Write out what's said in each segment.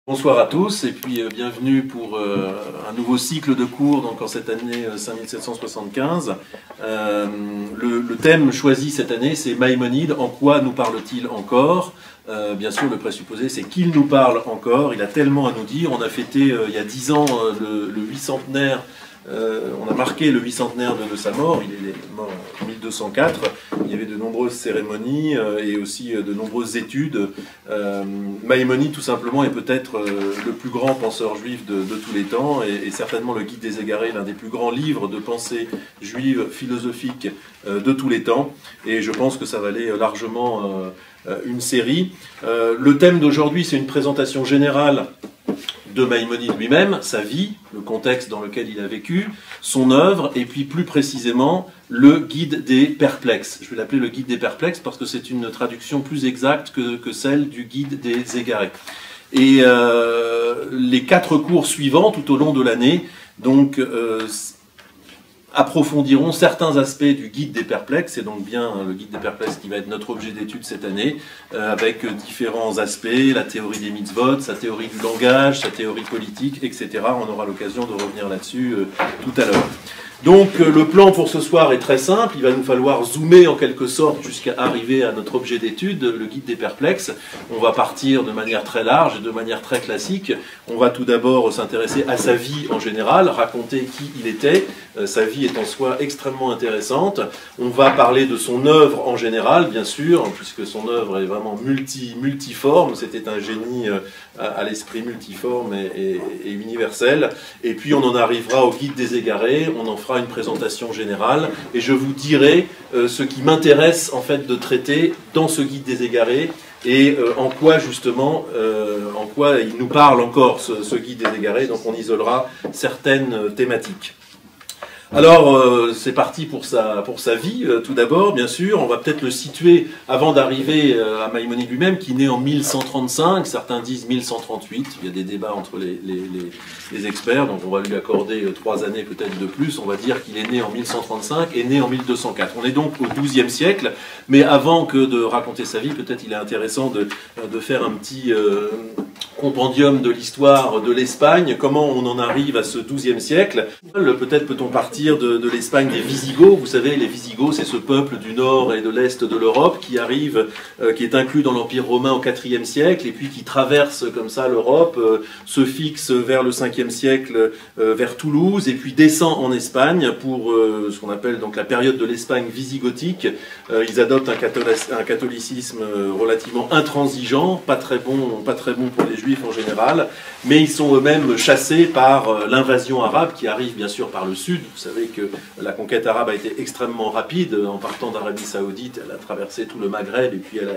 Bonsoir à tous et puis bienvenue pour un nouveau cycle de cours donc en cette année 5775. Le thème choisi cette année c'est Maïmonide, en quoi nous parle-t-il encore? Bien sûr le présupposé c'est qu'il nous parle encore, il a tellement à nous dire. On a fêté il y a 10 ans le 800e. On a marqué le 800e de sa mort, il est mort en 1204, il y avait de nombreuses cérémonies et aussi de nombreuses études. Maïmonide tout simplement est peut-être le plus grand penseur juif de tous les temps et certainement le Guide des Égarés, l'un des plus grands livres de pensée juive philosophique de tous les temps, et je pense que ça valait largement une série. Le thème d'aujourd'hui c'est une présentation générale de Maïmonide lui-même, sa vie, le contexte dans lequel il a vécu, son œuvre, et puis plus précisément le Guide des Perplexes. Je vais l'appeler le Guide des Perplexes parce que c'est une traduction plus exacte que celle du Guide des Égarés. Et les 4 cours suivants tout au long de l'année, donc approfondiront certains aspects du Guide des Perplexes, c'est donc bien le Guide des Perplexes qui va être notre objet d'étude cette année, avec différents aspects, la théorie des mitzvot, sa théorie du langage, sa théorie politique, etc. On aura l'occasion de revenir là-dessus tout à l'heure. Donc le plan pour ce soir est très simple, il va nous falloir zoomer en quelque sorte jusqu'à arriver à notre objet d'étude, le Guide des Perplexes. On va partir de manière très large et de manière très classique. On va tout d'abord s'intéresser à sa vie en général, raconter qui il était. Sa vie est en soi extrêmement intéressante. On va parler de son œuvre en général, bien sûr, puisque son œuvre est vraiment multiforme. C'était un génie à l'esprit multiforme et universel. Et puis on en arrivera au Guide des Égarés, on en fera une présentation générale, et je vous dirai ce qui m'intéresse en fait de traiter dans ce Guide des Égarés, et en quoi justement, en quoi il nous parle encore ce Guide des Égarés. Donc on isolera certaines thématiques. Alors, c'est parti pour sa vie, tout d'abord, bien sûr. On va peut-être le situer avant d'arriver à Maïmonide lui-même, qui naît en 1135, certains disent 1138, il y a des débats entre les experts, donc on va lui accorder 3 années peut-être de plus. On va dire qu'il est né en 1135 et né en 1204. On est donc au XIIe siècle, mais avant que de raconter sa vie, peut-être il est intéressant de faire un petit compendium de l'histoire de l'Espagne, comment on en arrive à ce XIIe siècle. Peut-être peut-on partir de l'Espagne des Visigoths. Vous savez, les Visigoths, c'est ce peuple du nord et de l'est de l'Europe qui arrive, qui est inclus dans l'Empire romain au IVe siècle, et puis qui traverse comme ça l'Europe, se fixe vers le Ve siècle, vers Toulouse, et puis descend en Espagne pour ce qu'on appelle donc la période de l'Espagne visigothique. Ils adoptent un catholicisme relativement intransigeant, pas très bon pour les Juifs en général, mais ils sont eux-mêmes chassés par l'invasion arabe qui arrive bien sûr par le sud. Vous savez que la conquête arabe a été extrêmement rapide. En partant d'Arabie Saoudite, elle a traversé tout le Maghreb et puis elle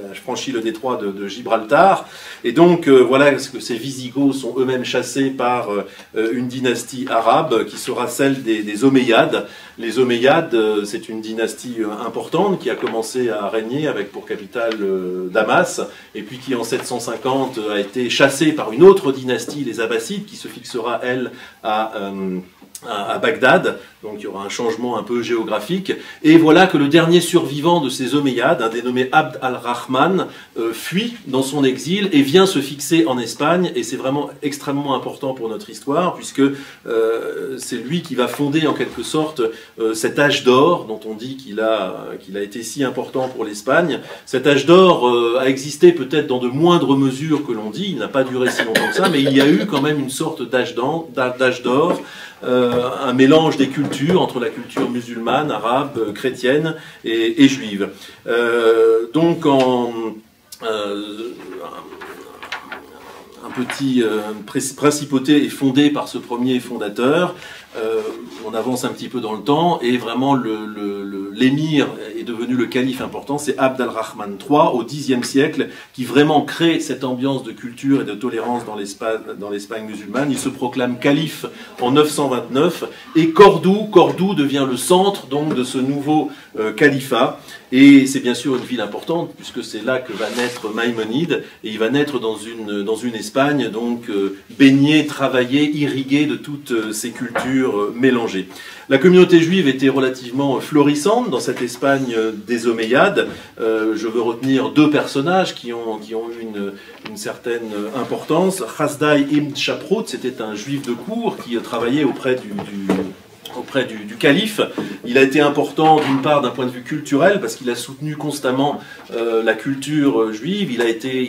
a franchi le détroit de Gibraltar. Et donc voilà que ces Visigoths sont eux-mêmes chassés par une dynastie arabe qui sera celle des Omeyyades. Les Omeyyades, c'est une dynastie importante qui a commencé à régner avec pour capitale Damas, et puis qui en 750 a été chassée par une autre dynastie, les Abbassides, qui se fixera elle à Bagdad. Donc il y aura un changement un peu géographique, et voilà que le dernier survivant de ces Omeyyades, un dénommé Abd al-Rahman, fuit dans son exil et vient se fixer en Espagne, et c'est vraiment extrêmement important pour notre histoire, puisque c'est lui qui va fonder en quelque sorte cet âge d'or dont on dit qu'il a été si important pour l'Espagne. Cet âge d'or a existé peut-être dans de moindres mesures que l'on dit, il n'a pas duré si longtemps que ça, mais il y a eu quand même une sorte d'âge d'or, un mélange des cultures, entre la culture musulmane, arabe, chrétienne et juive. Donc un petit principauté est fondé par ce premier fondateur. On avance un petit peu dans le temps, et vraiment l'émir est devenu le calife important, c'est Abd al-Rahman III au Xe siècle, qui vraiment crée cette ambiance de culture et de tolérance dans l'Espagne musulmane. Il se proclame calife en 929, et Cordoue devient le centre donc de ce nouveau califat, et c'est bien sûr une ville importante puisque c'est là que va naître Maïmonide, et il va naître dans une Espagne donc baignée, travaillée, irriguée de toutes ces cultures cultures mélangées. La communauté juive était relativement florissante dans cette Espagne des Omeyyades. Je veux retenir deux personnages qui ont eu une certaine importance. Hasdai ibn Shaprut, c'était un juif de cour qui travaillait auprès du calife. Il a été important d'une part d'un point de vue culturel parce qu'il a soutenu constamment la culture juive. Il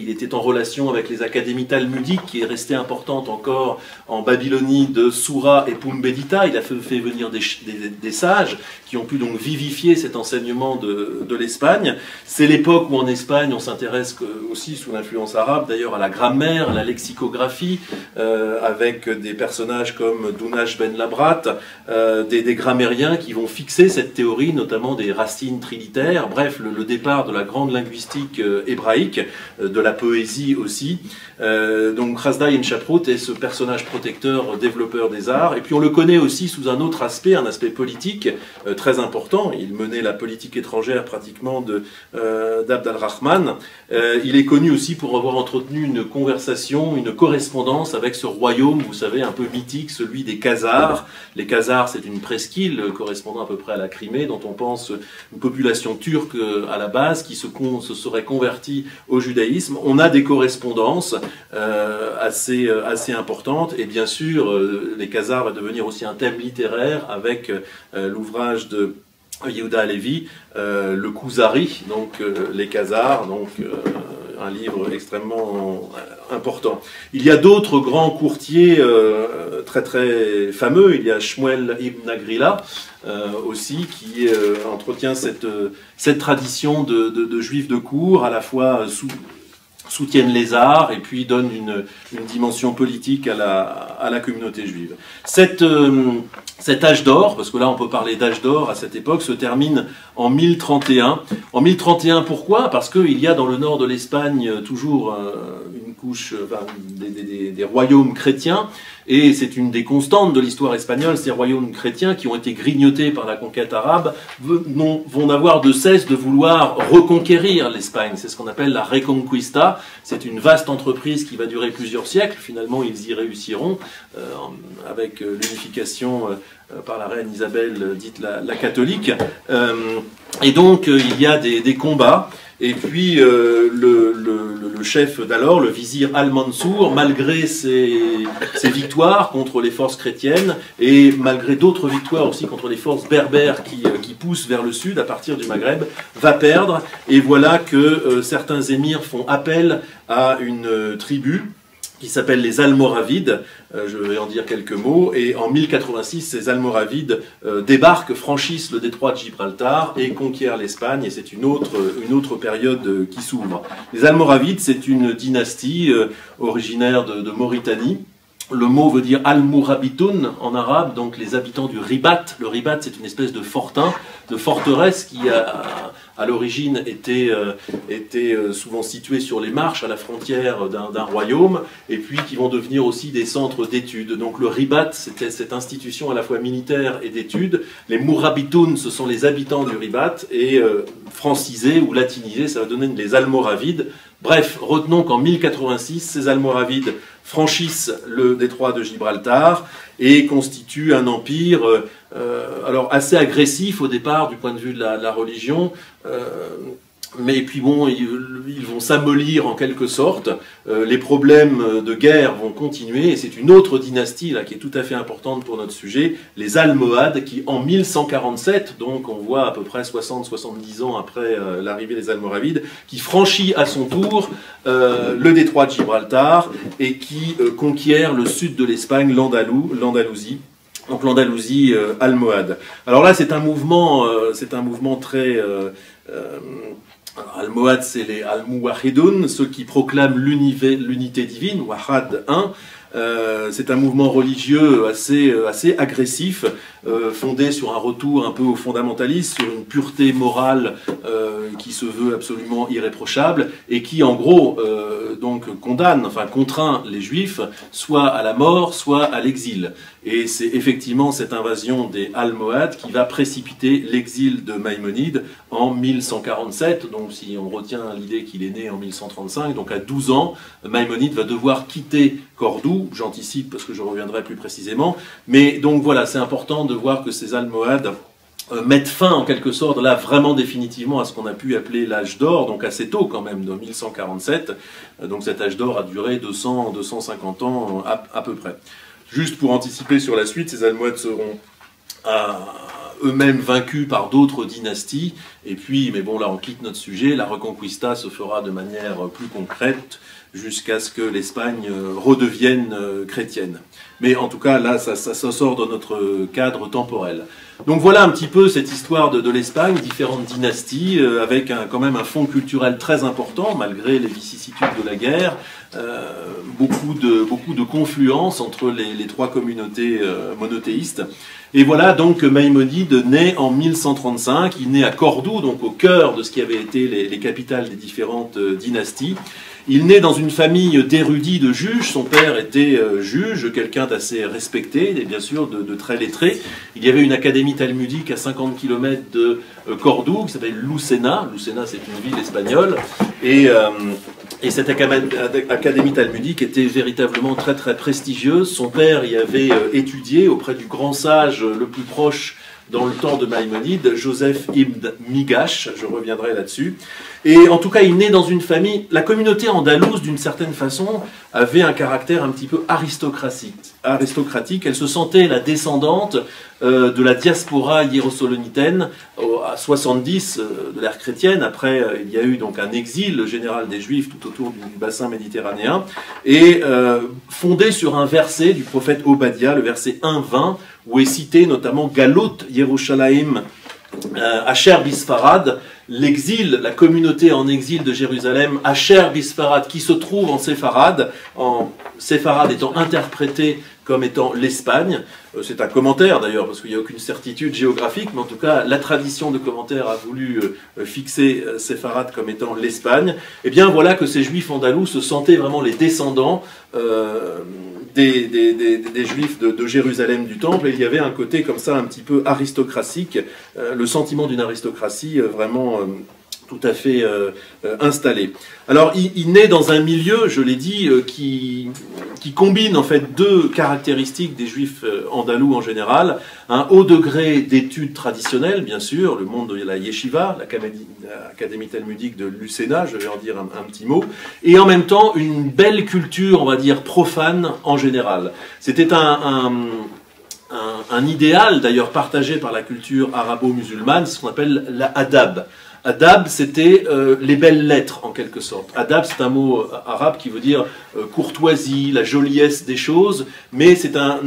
était en relation avec les académies talmudiques qui est restée importante encore en Babylonie de Soura et Pumbedita. Il a fait venir des sages qui ont pu donc vivifier cet enseignement de l'Espagne. C'est l'époque où en Espagne on s'intéresse aussi sous l'influence arabe d'ailleurs à la grammaire, à la lexicographie avec des personnages comme Dounash ben Labrat, des grammairiens qui vont fixer cette théorie, notamment des racines trilitaires, bref, le départ de la grande linguistique hébraïque, de la poésie aussi. Donc Hasdai ibn Shaprut est ce personnage protecteur, développeur des arts, et puis on le connaît aussi sous un autre aspect, un aspect politique très important. Il menait la politique étrangère pratiquement d'Abd al-Rahman. Il est connu aussi pour avoir entretenu une conversation, une correspondance avec ce royaume, vous savez, un peu mythique, celui des Khazars. Les Khazars, c'est une presqu'île correspondant à peu près à la Crimée, dont on pense une population turque à la base qui se serait convertie au judaïsme. On a des correspondances assez importantes, et bien sûr, les Khazars va devenir aussi un thème littéraire avec l'ouvrage de Yehuda Halevi, le Kuzari, donc les Khazars, donc un livre extrêmement important. Il y a d'autres grands courtiers très très fameux. Il y a Shmuel ibn Agrila aussi qui entretient cette tradition de juifs de cour, à la fois soutiennent les arts et puis donnent une dimension politique à la communauté juive. Cet âge d'or, parce que là on peut parler d'âge d'or à cette époque, se termine en 1031. En 1031, pourquoi? Parce qu'il y a dans le nord de l'Espagne toujours une couche des royaumes chrétiens, et c'est une des constantes de l'histoire espagnole. Ces royaumes chrétiens qui ont été grignotés par la conquête arabe vont n'avoir de cesse de vouloir reconquérir l'Espagne. C'est ce qu'on appelle la Reconquista. C'est une vaste entreprise qui va durer plusieurs siècles. Finalement, ils y réussiront avec l'unification par la reine Isabelle, dite la catholique. Et donc, il y a des combats. Et puis, le chef d'alors, le vizir Al-Mansour, malgré ses victoires contre les forces chrétiennes, et malgré d'autres victoires aussi contre les forces berbères qui poussent vers le sud, à partir du Maghreb, va perdre. Et voilà que certains émirs font appel à une tribu qui s'appelle les Almoravides. Je vais en dire quelques mots. Et en 1086, ces Almoravides débarquent, franchissent le détroit de Gibraltar et conquièrent l'Espagne. Et c'est une autre période qui s'ouvre. Les Almoravides, c'est une dynastie originaire de Mauritanie. Le mot veut dire Al-Mourabitoun en arabe, donc les habitants du Ribat. Le Ribat, c'est une espèce de fortin, de forteresse qui à l'origine était souvent située sur les marches à la frontière d'un royaume, et puis qui vont devenir aussi des centres d'études. Donc le Ribat, c'était cette institution à la fois militaire et d'études. Les Mourabitoun, ce sont les habitants du Ribat, et francisés ou latinisés, ça va donner les Almoravides. Bref, retenons qu'en 1086, ces Almoravides franchissent le détroit de Gibraltar et constituent un empire alors assez agressif au départ du point de vue de la religion, mais puis bon, ils vont s'amollir en quelque sorte, les problèmes de guerre vont continuer, et c'est une autre dynastie là, qui est tout à fait importante pour notre sujet, les Almohades, qui en 1147, donc on voit à peu près 60-70 ans après l'arrivée des Almoravides, qui franchit à son tour le détroit de Gibraltar, et qui conquiert le sud de l'Espagne, l'Andalousie. Donc l'Andalousie almohade. Alors là, c'est un mouvement très... Almohades, c'est les Al-Muwahidoun, ceux qui proclament l'unité divine, Wahad 1. C'est un mouvement religieux assez agressif, fondée sur un retour un peu au fondamentalisme, sur une pureté morale qui se veut absolument irréprochable et qui en gros donc contraint les Juifs soit à la mort, soit à l'exil. Et c'est effectivement cette invasion des Almohades qui va précipiter l'exil de Maïmonide en 1147. Donc si on retient l'idée qu'il est né en 1135, donc à 12 ans, Maïmonide va devoir quitter Cordoue. J'anticipe parce que je reviendrai plus précisément. Mais donc voilà, c'est important de voir que ces Almohades mettre fin en quelque sorte là vraiment définitivement à ce qu'on a pu appeler l'âge d'or, donc assez tôt quand même, de 1147. Donc cet âge d'or a duré 200-250 ans à peu près. Juste pour anticiper sur la suite, ces Almohades seront eux-mêmes vaincus par d'autres dynasties. Et puis, mais bon là on quitte notre sujet, la Reconquista se fera de manière plus concrète jusqu'à ce que l'Espagne redevienne chrétienne. Mais en tout cas, là, ça sort de notre cadre temporel. Donc voilà un petit peu cette histoire de l'Espagne, différentes dynasties, avec quand même un fond culturel très important, malgré les vicissitudes de la guerre, beaucoup de confluence entre les trois communautés monothéistes. Et voilà donc Maïmonide naît en 1135, il naît à Cordoue, donc au cœur de ce qui avait été les capitales des différentes dynasties. Il naît dans une famille d'érudits, de juges. Son père était juge, quelqu'un d'assez respecté, et bien sûr de très lettré. Il y avait une académie talmudique à 50 km de Cordoue, qui s'appelle Lucena. Lucena, c'est une ville espagnole. Et cette académie talmudique était véritablement très très prestigieuse. Son père y avait étudié auprès du grand sage le plus proche dans le temps de Maïmonide, Joseph ibn Migash, je reviendrai là-dessus. Et en tout cas, il naît dans une famille... La communauté andalouse, d'une certaine façon, avait un caractère un petit peu aristocratique. Elle se sentait la descendante de la diaspora hiérosolonitaine à 70 de l'ère chrétienne. Après, il y a eu donc un exil général des Juifs tout autour du bassin méditerranéen, et fondé sur un verset du prophète Obadiah, le verset 1-20, où est cité notamment Galut Yerushalayim Asher Bisfarad, l'exil, la communauté en exil de Jérusalem, Asher Bisfarad, qui se trouve en Séfarade étant interprété comme étant l'Espagne. C'est un commentaire d'ailleurs, parce qu'il n'y a aucune certitude géographique, mais en tout cas, la tradition de commentaire a voulu fixer Séfarade comme étant l'Espagne. Et bien voilà que ces Juifs andalous se sentaient vraiment les descendants des Juifs de Jérusalem du Temple, et il y avait un côté comme ça un petit peu aristocratique, le sentiment d'une aristocratie vraiment tout à fait installée. Alors il naît dans un milieu, je l'ai dit, qui combine en fait deux caractéristiques des Juifs andalous en général: un haut degré d'études traditionnelles, bien sûr, le monde de la yeshiva, l'académie talmudique de Lucena, je vais en dire un petit mot, et en même temps une belle culture, on va dire, profane en général. C'était un idéal d'ailleurs partagé par la culture arabo-musulmane, c'est ce qu'on appelle la adab. Adab, c'était les belles lettres, en quelque sorte. Adab, c'est un mot arabe qui veut dire courtoisie, la joliesse des choses, mais c'est un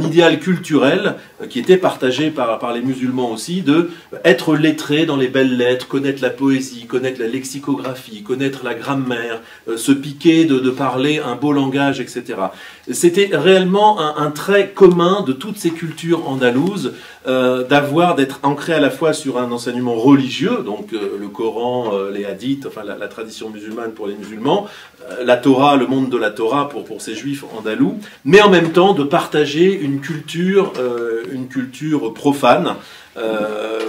idéal culturel qui était partagé par les musulmans aussi, de être lettré dans les belles lettres, connaître la poésie, connaître la lexicographie, connaître la grammaire, se piquer de parler un beau langage, etc. C'était réellement un trait commun de toutes ces cultures andalouses, d'être ancré à la fois sur un enseignement religieux, donc le Coran, les hadiths, enfin la tradition musulmane pour les musulmans, la Torah, le monde de la Torah pour ces juifs andalous, mais en même temps de partager une culture profane,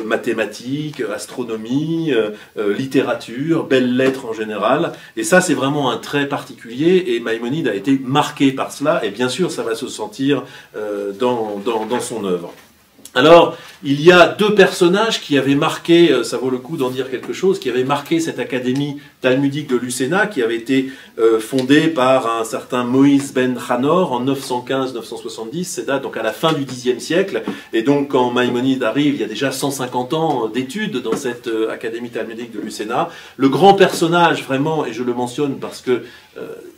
mathématiques, astronomie, littérature, belles lettres en général, et ça c'est vraiment un trait particulier, et Maïmonide a été marqué par cela, et bien sûr ça va se sentir dans son œuvre. Alors, il y a deux personnages qui avaient marqué, ça vaut le coup d'en dire quelque chose, qui avaient marqué cette académie talmudique de Lucena, qui avait été fondée par un certain Moïse ben Hanor en 915-970, c'est donc à la fin du Xe siècle, et donc quand Maïmonide arrive, il y a déjà 150 ans d'études dans cette académie talmudique de Lucena. Le grand personnage, vraiment, et je le mentionne parce que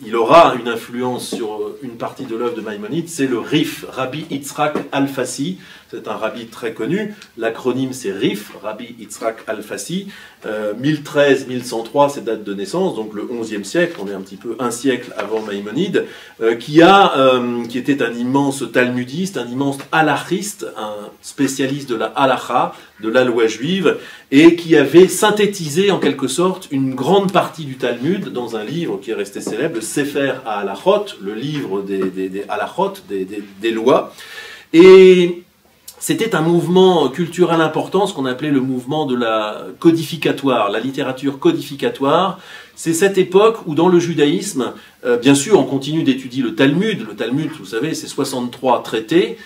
il aura une influence sur une partie de l'œuvre de Maïmonide, c'est le Rif, Rabbi Yitzhak Alfasi. C'est un rabbi très connu, connu. L'acronyme c'est RIF, Rabbi Yitzhak Alfasi. 1013-1103, c'est date de naissance, donc le 11e siècle, on est un petit peu un siècle avant Maïmonide, qui était un immense talmudiste, un immense halachiste, un spécialiste de la halacha, de la loi juive, et qui avait synthétisé en quelque sorte une grande partie du Talmud dans un livre qui est resté célèbre, le Sefer HaHalachot, le livre des halachot, des lois. Et c'était un mouvement culturel important, ce qu'on appelait le mouvement de la codificatoire, la littérature codificatoire. C'est cette époque où dans le judaïsme, bien sûr on continue d'étudier le Talmud. Le Talmud, vous savez, c'est 63 traités,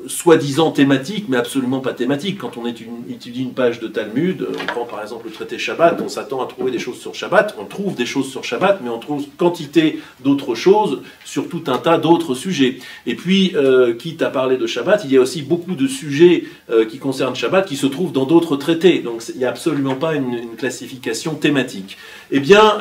soi-disant thématiques, mais absolument pas thématiques. Quand on étudie une page de Talmud, on prend par exemple le traité Shabbat, on s'attend à trouver des choses sur Shabbat, on trouve des choses sur Shabbat, mais on trouve quantité d'autres choses sur tout un tas d'autres sujets. Et puis, quitte à parler de Shabbat, il y a aussi beaucoup de sujets qui concernent Shabbat qui se trouvent dans d'autres traités. Donc il n'y a absolument pas une classification thématique. Eh bien,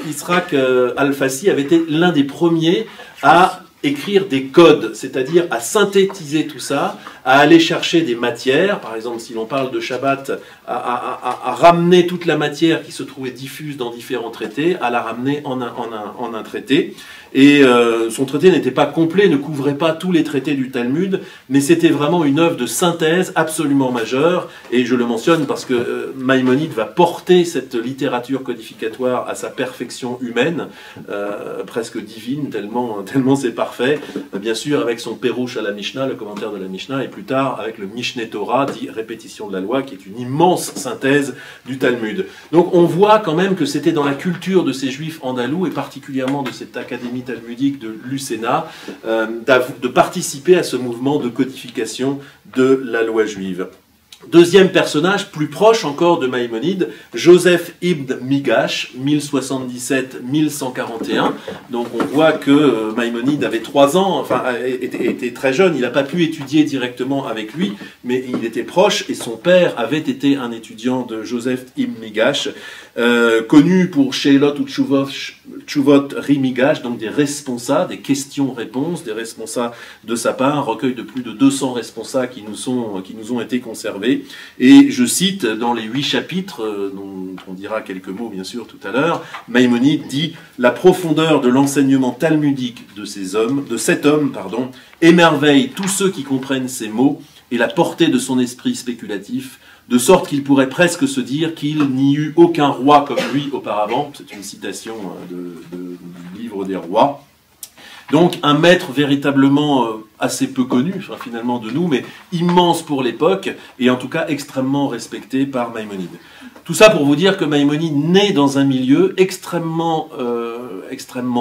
Yitzhak Alfasi avait été l'un des premiers à écrire des codes, c'est-à-dire à synthétiser tout ça, à aller chercher des matières, par exemple si l'on parle de Shabbat, à ramener toute la matière qui se trouvait diffuse dans différents traités, à la ramener en un traité. Et son traité n'était pas complet, ne couvrait pas tous les traités du Talmud, mais c'était vraiment une œuvre de synthèse absolument majeure, et je le mentionne parce que Maïmonide va porter cette littérature codificatoire à sa perfection humaine, presque divine, tellement c'est parfait, bien sûr avec son Pérouche à la Mishnah, le commentaire de la Mishnah, et plus tard avec le Mishneh Torah, dit répétition de la loi, qui est une immense synthèse du Talmud. Donc on voit quand même que c'était dans la culture de ces juifs andalous, et particulièrement de cette académie talmudique de Lucena, de participer à ce mouvement de codification de la loi juive. Deuxième personnage, plus proche encore de Maïmonide, Joseph ibn Migash, 1077-1141. Donc on voit que Maïmonide avait 3 ans, enfin était très jeune, il n'a pas pu étudier directement avec lui, mais il était proche, et son père avait été un étudiant de Joseph ibn Migash, connu pour Sheilot ou Tshuvot Rimigash, donc des responsa, des questions-réponses, des responsa de sa part, un recueil de plus de 200 responsa qui nous ont été conservés. Et je cite dans les 8 chapitres, dont on dira quelques mots bien sûr tout à l'heure, Maïmonide dit « La profondeur de l'enseignement talmudique de cet homme, émerveille tous ceux qui comprennent ces mots et la portée de son esprit spéculatif, de sorte qu'il pourrait presque se dire qu'il n'y eut aucun roi comme lui auparavant. » C'est une citation du livre des rois. Donc un maître véritablement assez peu connu, finalement de nous, mais immense pour l'époque, et en tout cas extrêmement respecté par Maïmonide. Tout ça pour vous dire que Maïmonide naît dans un milieu extrêmement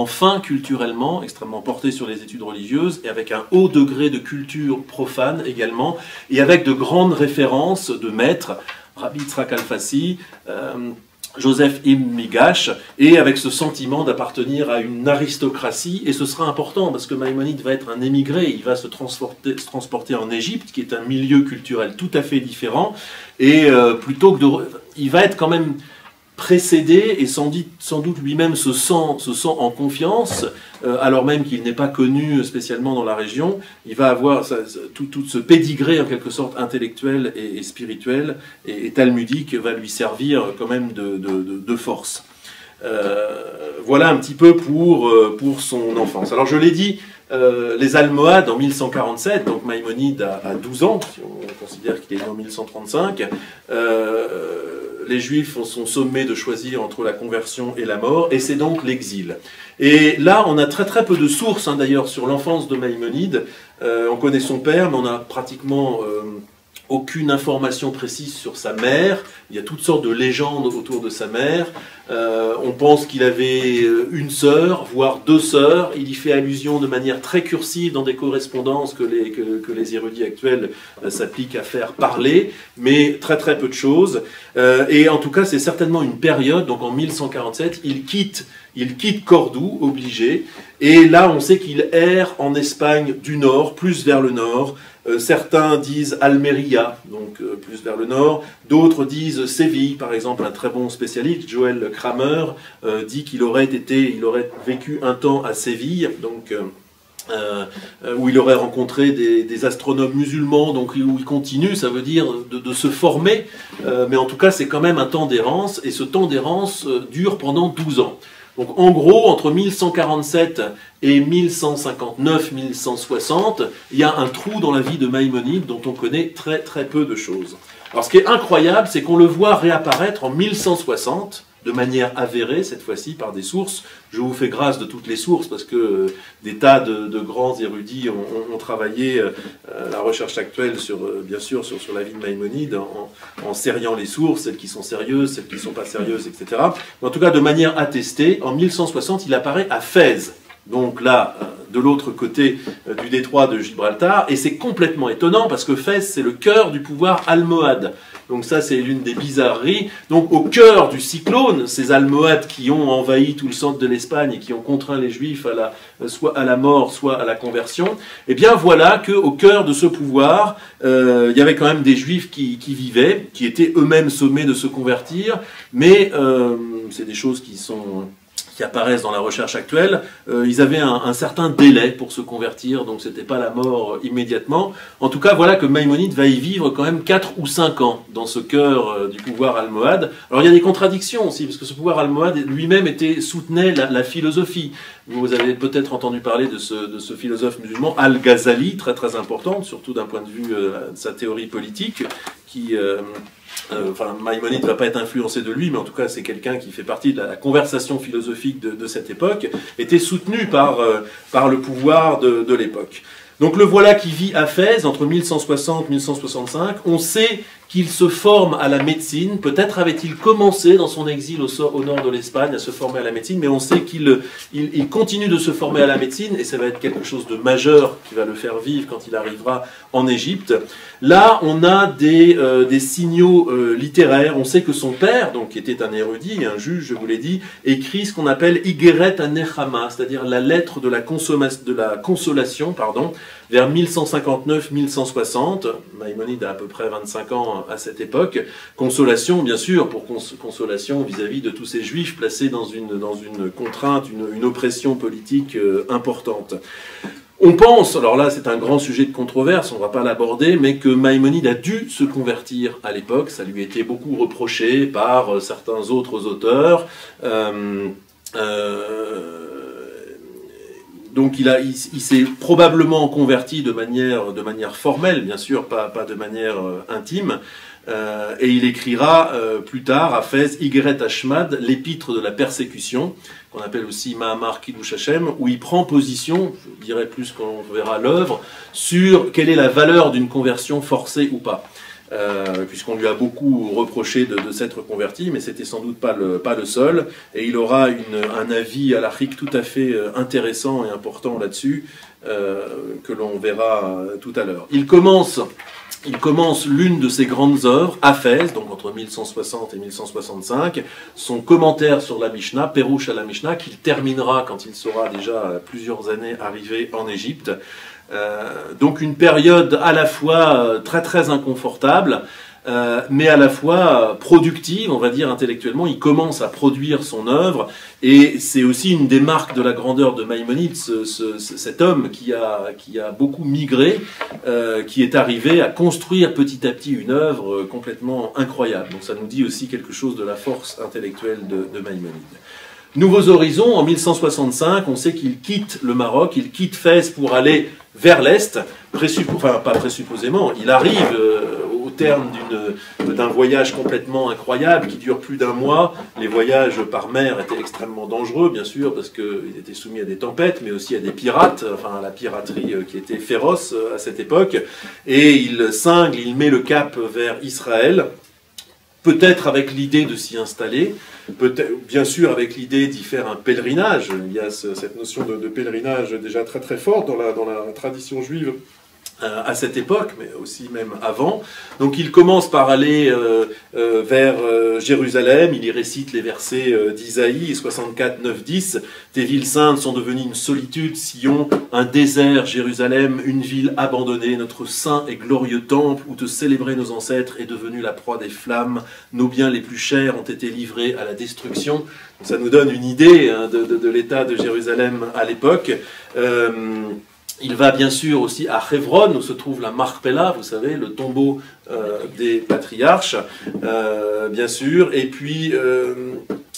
fin culturellement, extrêmement porté sur les études religieuses, et avec un haut degré de culture profane également, et avec de grandes références de maîtres, Rabbi Yitzhak Alfasi, Joseph ibn Migash, et avec ce sentiment d'appartenir à une aristocratie, et ce sera important parce que Maïmonide va être un émigré, il va se transporter en Égypte, qui est un milieu culturel tout à fait différent, et il va être quand même précédé, et sans doute lui-même se sent en confiance, alors même qu'il n'est pas connu spécialement dans la région. Il va avoir tout ce pédigré en quelque sorte intellectuel et spirituel et talmudique va lui servir quand même de force. Voilà un petit peu pour son enfance. Alors je l'ai dit, les Almohades en 1147, donc Maïmonide a 12 ans, si on considère qu'il est né en 1135, les Juifs sont sommés de choisir entre la conversion et la mort, et c'est donc l'exil. Et là, on a très peu de sources, d'ailleurs, sur l'enfance de Maïmonide. On connaît son père, mais on a pratiquement aucune information précise sur sa mère. Il y a toutes sortes de légendes autour de sa mère. On pense qu'il avait une sœur, voire 2 sœurs. Il y fait allusion de manière très cursive dans des correspondances que les érudits actuels s'appliquent à faire parler, mais très peu de choses. Et en tout cas, c'est certainement une période, donc en 1147, il quitte Cordoue, obligé, et là on sait qu'il erre en Espagne du nord, plus vers le nord. Certains disent Almeria, donc plus vers le nord, d'autres disent Séville, par exemple, un très bon spécialiste, Joël Kramer, dit qu'il aurait vécu un temps à Séville, donc où il aurait rencontré des astronomes musulmans, donc où il continue, ça veut dire de se former, mais en tout cas c'est quand même un temps d'errance, et ce temps d'errance dure pendant 12 ans. Donc en gros, entre 1147 et 1159-1160, il y a un trou dans la vie de Maïmonide dont on connaît très très peu de choses. Alors ce qui est incroyable, c'est qu'on le voit réapparaître en 1160, de manière avérée, cette fois-ci, par des sources. Je vous fais grâce de toutes les sources, parce que des tas de grands érudits ont travaillé la recherche actuelle, bien sûr, sur la vie de Maïmonide, en serriant les sources, celles qui sont sérieuses, celles qui ne sont pas sérieuses, etc. Mais en tout cas, de manière attestée, en 1160, il apparaît à Fès. Donc là, de l'autre côté du détroit de Gibraltar, et c'est complètement étonnant, parce que Fès, c'est le cœur du pouvoir almohade. Donc ça, c'est l'une des bizarreries. Donc au cœur du cyclone, ces Almohades qui ont envahi tout le centre de l'Espagne et qui ont contraint les Juifs soit à la mort, soit à la conversion, eh bien voilà qu'au cœur de ce pouvoir, il y avait quand même des Juifs qui vivaient, qui étaient eux-mêmes sommés de se convertir, mais c'est des choses qui apparaissent dans la recherche actuelle, ils avaient un certain délai pour se convertir, donc c'était pas la mort immédiatement. En tout cas, voilà que Maïmonide va y vivre quand même 4 ou 5 ans dans ce cœur du pouvoir almohade. Alors il y a des contradictions aussi, parce que ce pouvoir almohade lui-même soutenait la philosophie. Vous avez peut-être entendu parler de ce philosophe musulman, Al-Ghazali, très très important, surtout d'un point de vue de sa théorie politique, qui... Maïmonide ne va pas être influencé de lui, mais en tout cas c'est quelqu'un qui fait partie de la conversation philosophique de cette époque, était soutenu par le pouvoir de l'époque. Donc le voilà qui vit à Fès entre 1160 et 1165. On sait qu'il se forme à la médecine. Peut-être avait-il commencé dans son exil au nord de l'Espagne à se former à la médecine, mais on sait qu'il continue de se former à la médecine, et ça va être quelque chose de majeur qui va le faire vivre quand il arrivera en Égypte. Là, on a des signaux littéraires. On sait que son père, donc, qui était un érudit, un juge, je vous l'ai dit, écrit ce qu'on appelle Igeret Anechama, c'est-à-dire la lettre de la consolation, vers 1159-1160. Maïmonide a à peu près 25 ans à cette époque. Consolation, bien sûr, pour consolation vis-à-vis de tous ces juifs placés dans une contrainte, une oppression politique importante. On pense, alors là c'est un grand sujet de controverse, on ne va pas l'aborder, mais que Maïmonide a dû se convertir à l'époque. Ça lui a été beaucoup reproché par certains autres auteurs. Donc il s'est probablement converti de manière formelle, bien sûr, pas de manière intime, et il écrira plus tard à Fès Igeret Ashmad, l'épître de la persécution, qu'on appelle aussi Mahamar Kiddush Hashem, où il prend position, je dirais plus qu'on verra l'œuvre, sur quelle est la valeur d'une conversion forcée ou pas. Puisqu'on lui a beaucoup reproché de s'être converti, mais c'était sans doute pas le seul, et il aura un avis halachique tout à fait intéressant et important là-dessus, que l'on verra tout à l'heure. Il commence l'une de ses grandes œuvres, à Fès, donc entre 1160 et 1165, son commentaire sur la Mishnah, Perouche à la Mishnah, qu'il terminera quand il sera déjà plusieurs années arrivé en Égypte. Donc une période à la fois très très inconfortable, mais à la fois productive, on va dire intellectuellement. Il commence à produire son œuvre, et c'est aussi une des marques de la grandeur de Maïmonide, cet homme qui a beaucoup migré, qui est arrivé à construire petit à petit une œuvre complètement incroyable. Donc ça nous dit aussi quelque chose de la force intellectuelle de Maïmonide. Nouveaux horizons, en 1165, on sait qu'il quitte le Maroc, il quitte Fès pour aller vers l'Est, enfin pas présupposément, il arrive au terme d'un voyage complètement incroyable qui dure plus d'1 mois. Les voyages par mer étaient extrêmement dangereux, bien sûr, parce qu'il était soumis à des tempêtes, mais aussi à des pirates, enfin à la piraterie qui était féroce à cette époque, et il cingle, il met le cap vers Israël, peut-être avec l'idée de s'y installer, bien sûr avec l'idée d'y faire un pèlerinage. Il y a cette notion de pèlerinage déjà très très forte dans la tradition juive à cette époque, mais aussi même avant. Donc il commence par aller vers Jérusalem, il y récite les versets d'Isaïe, 64, 9, 10. Tes villes saintes sont devenues une solitude, Sion, un désert, Jérusalem, une ville abandonnée. Notre saint et glorieux temple où te célébraient nos ancêtres est devenu la proie des flammes. Nos biens les plus chers ont été livrés à la destruction. Donc, ça nous donne une idée de l'état de Jérusalem à l'époque. Il va bien sûr aussi à Hebron, où se trouve la Marpella, vous savez, le tombeau des patriarches, bien sûr. Et puis,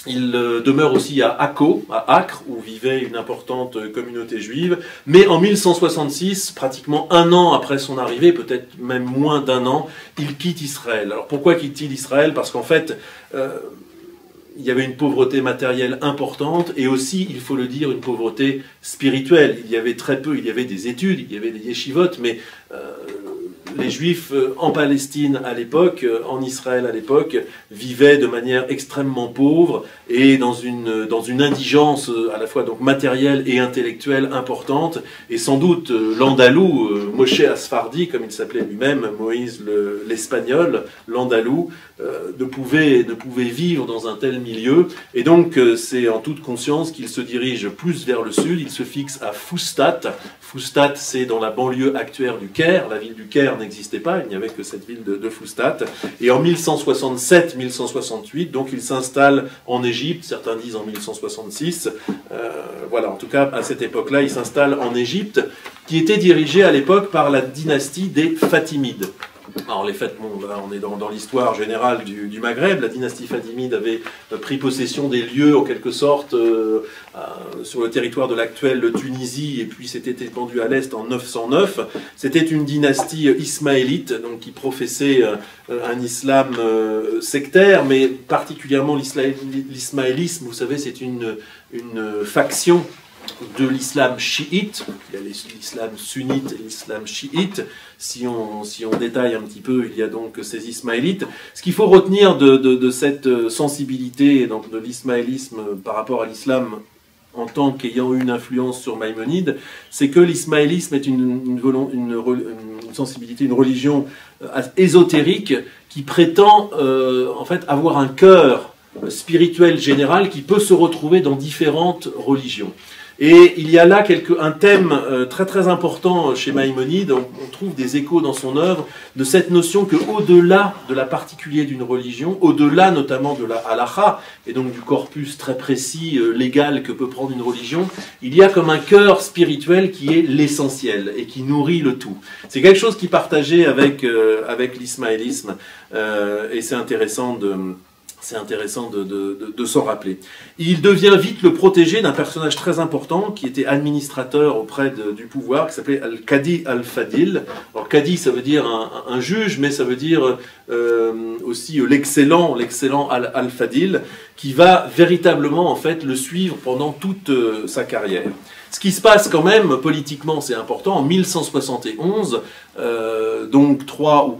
il demeure aussi à Akko, à Acre, où vivait une importante communauté juive. Mais en 1166, pratiquement un an après son arrivée, peut-être même moins d'un an, il quitte Israël. Alors pourquoi quitte-t-il Israël? Parce qu'en fait, il y avait une pauvreté matérielle importante et aussi, il faut le dire, une pauvreté spirituelle. Il y avait très peu, il y avait des études, il y avait des yeshivot, mais les Juifs en Palestine à l'époque, en Israël à l'époque, vivaient de manière extrêmement pauvre et dans une indigence à la fois donc matérielle et intellectuelle importante. Et sans doute l'Andalou, Moshe Asfardi, comme il s'appelait lui-même, Moïse l'Espagnol, l'Andalou, ne pouvait vivre dans un tel milieu. Et donc c'est en toute conscience qu'il se dirige plus vers le sud. Il se fixe à Fustat. Fustat, c'est dans la banlieue actuelle du Caire. La ville du Caire n'existait pas, il n'y avait que cette ville de Fustat. Et en 1167-1168, donc il s'installe en Égypte, certains disent en 1166. Voilà, en tout cas, à cette époque-là, il s'installe en Égypte, qui était dirigée à l'époque par la dynastie des Fatimides. Alors les fêtes, bon, là, on est dans l'histoire générale du Maghreb. La dynastie fatimide avait pris possession des lieux, en quelque sorte, sur le territoire de l'actuelle Tunisie, et puis s'était étendue à l'est en 909. C'était une dynastie ismaélite, donc qui professait un islam sectaire, mais particulièrement l'ismaélisme. Vous savez, c'est une faction de l'islam chiite. Il y a l'islam sunnite et l'islam chiite. Si on détaille un petit peu, il y a donc ces ismaélites. Ce qu'il faut retenir de cette sensibilité donc de l'ismaélisme par rapport à l'islam en tant qu'ayant eu une influence sur Maïmonide, c'est que l'ismaélisme est une sensibilité, une religion ésotérique qui prétend en fait avoir un cœur spirituel général qui peut se retrouver dans différentes religions. Et il y a là un thème très très important chez Maïmonide. On trouve des échos dans son œuvre de cette notion qu'au-delà de la particulier d'une religion, au-delà notamment de la halakha, et donc du corpus très précis, légal que peut prendre une religion, il y a comme un cœur spirituel qui est l'essentiel et qui nourrit le tout. C'est quelque chose qui est partagé avec l'ismaélisme et c'est intéressant de s'en rappeler. Il devient vite le protégé d'un personnage très important qui était administrateur auprès du pouvoir, qui s'appelait Al-Qadi Al-Fadil. Alors Qadi, ça veut dire un juge, mais ça veut dire aussi l'excellent Al-Fadil, qui va véritablement en fait le suivre pendant toute sa carrière. Ce qui se passe quand même politiquement, c'est important, en 1171, donc 3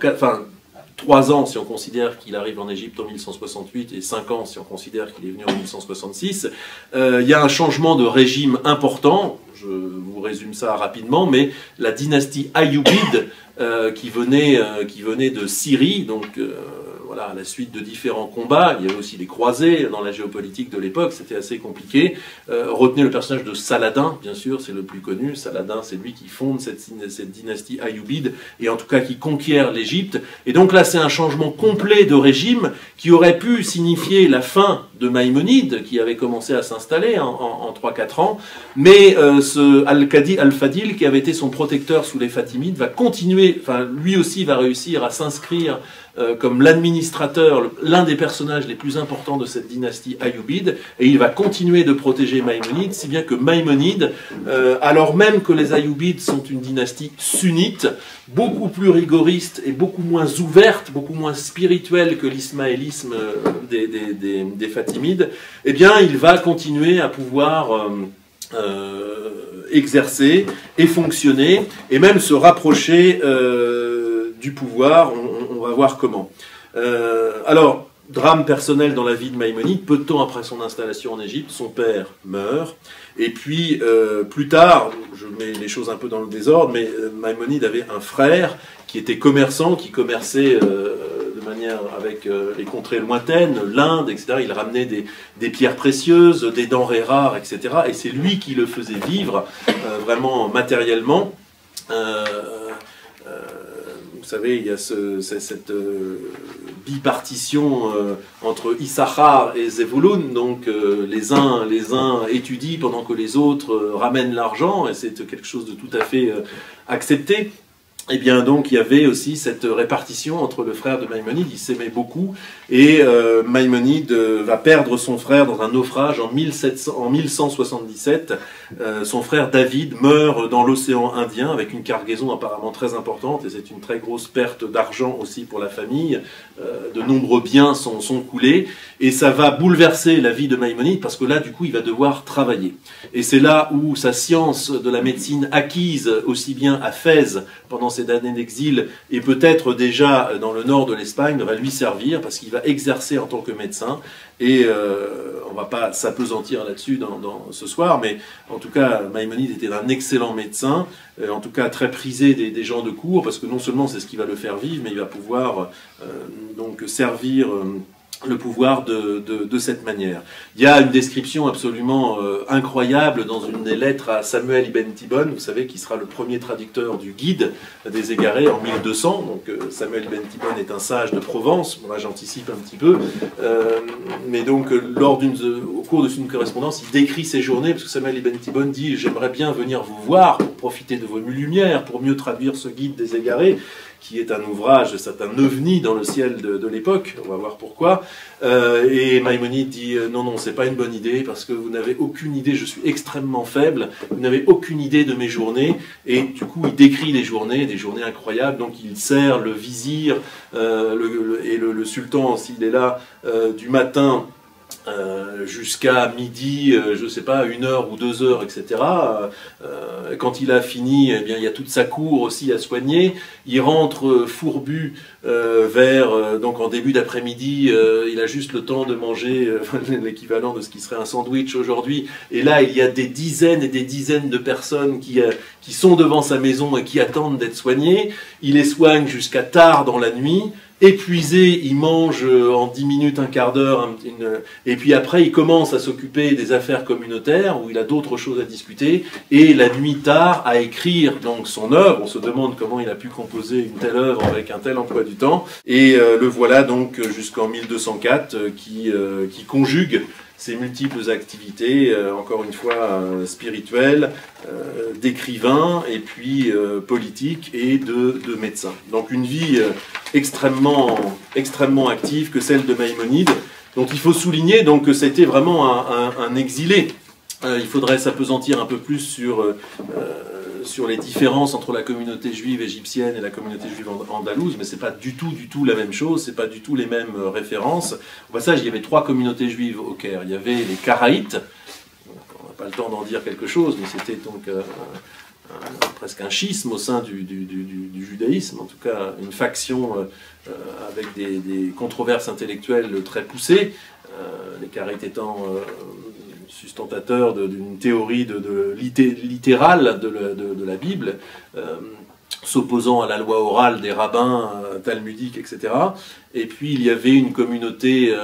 ans si on considère qu'il arrive en Égypte en 1168 et 5 ans si on considère qu'il est venu en 1166, il y a un changement de régime important, je vous résume ça rapidement, mais la dynastie Ayoubide qui venait de Syrie, donc voilà, à la suite de différents combats, il y avait aussi des croisés dans la géopolitique de l'époque, c'était assez compliqué. Retenez le personnage de Saladin, bien sûr, c'est le plus connu. Saladin, c'est lui qui fonde cette dynastie Ayoubide, et en tout cas qui conquiert l'Égypte. Et donc là, c'est un changement complet de régime qui aurait pu signifier la fin de Maïmonide, qui avait commencé à s'installer en 3-4 ans. Mais ce Al-Qadi Al-Fadil, qui avait été son protecteur sous les Fatimides, va continuer, enfin lui aussi va réussir à s'inscrire comme l'administrateur, l'un des personnages les plus importants de cette dynastie Ayoubide, et il va continuer de protéger Maïmonide, si bien que Maïmonide, alors même que les Ayyoubides sont une dynastie sunnite, beaucoup plus rigoriste et beaucoup moins ouverte, beaucoup moins spirituelle que l'ismaélisme des Fatimides, eh bien il va continuer à pouvoir exercer et fonctionner, et même se rapprocher du pouvoir. On va voir comment. Alors, drame personnel dans la vie de Maïmonide, peu de temps après son installation en Égypte, son père meurt, et puis plus tard, je mets les choses un peu dans le désordre, mais Maïmonide avait un frère qui était commerçant, qui commerçait de manière avec les contrées lointaines, l'Inde, etc. Il ramenait des pierres précieuses, des denrées rares, etc. Et c'est lui qui le faisait vivre vraiment matériellement. savez, il y a cette bipartition entre Issachar et Zevulun, donc les uns étudient pendant que les autres ramènent l'argent, et c'est quelque chose de tout à fait accepté. Et bien donc il y avait aussi cette répartition entre le frère de Maïmonide, ils s'aimaient beaucoup, et Maïmonide va perdre son frère dans un naufrage en 1177. Son frère David meurt dans l'océan Indien avec une cargaison apparemment très importante, et c'est une très grosse perte d'argent aussi pour la famille. De nombreux biens sont coulés, et ça va bouleverser la vie de Maïmonide, parce que là du coup il va devoir travailler. Et c'est là où sa science de la médecine acquise aussi bien à Fès pendant ces années d'exil, et peut-être déjà dans le nord de l'Espagne, va lui servir, parce qu'il va exercer en tant que médecin. Et on ne va pas s'apesantir là-dessus ce soir, mais en tout cas, Maïmonide était un excellent médecin, en tout cas très prisé des gens de cour, parce que non seulement c'est ce qui va le faire vivre, mais il va pouvoir donc servir le pouvoir de cette manière. Il y a une description absolument incroyable dans une des lettres à Samuel Ibn Tibbon, vous savez, qui sera le premier traducteur du Guide des Égarés en 1200. Donc Samuel Ibn Tibbon est un sage de Provence, bon, là j'anticipe un petit peu, mais donc au cours de une correspondance, il décrit ses journées, parce que Samuel Ibn Tibbon dit « J'aimerais bien venir vous voir pour profiter de vos lumières, pour mieux traduire ce Guide des Égarés », qui est un ouvrage, c'est un ovni dans le ciel de l'époque, on va voir pourquoi. Et Maïmonide dit non, c'est pas une bonne idée, parce que vous n'avez aucune idée, je suis extrêmement faible, vous n'avez aucune idée de mes journées. Et du coup, il décrit les journées, des journées incroyables, donc il sert le vizir et le sultan, s'il est là, du matin jusqu'à midi, je ne sais pas, 1 heure ou 2 heures, etc. Quand il a fini, eh bien, il y a toute sa cour aussi à soigner. Il rentre fourbu donc en début d'après-midi, il a juste le temps de manger l'équivalent de ce qui serait un sandwich aujourd'hui. Et là, il y a des dizaines et des dizaines de personnes qui sont devant sa maison et qui attendent d'être soignées. Il les soigne jusqu'à tard dans la nuit. Épuisé, il mange en 10 minutes, un quart d'heure, et puis après il commence à s'occuper des affaires communautaires où il a d'autres choses à discuter, et la nuit tard à écrire donc son œuvre. On se demande comment il a pu composer une telle œuvre avec un tel emploi du temps, et le voilà donc jusqu'en 1204 qui conjugue ces multiples activités, encore une fois spirituelles, d'écrivain, et puis politique et de médecin. Donc une vie extrêmement active que celle de Maïmonide. Donc il faut souligner donc, que c'était vraiment un exilé. Il faudrait s'apesantir un peu plus sur les différences entre la communauté juive égyptienne et la communauté juive andalouse, mais c'est pas du tout la même chose, c'est pas du tout les mêmes références. Au passage, il y avait 3 communautés juives au Caire. Il y avait les Karaïtes, on n'a pas le temps d'en dire quelque chose, mais c'était donc presque un schisme au sein du judaïsme, en tout cas une faction avec des controverses intellectuelles très poussées, les Karaïtes étant sustentateurs d'une théorie littérale de la Bible, s'opposant à la loi orale des rabbins talmudiques, etc. Et puis il y avait une communauté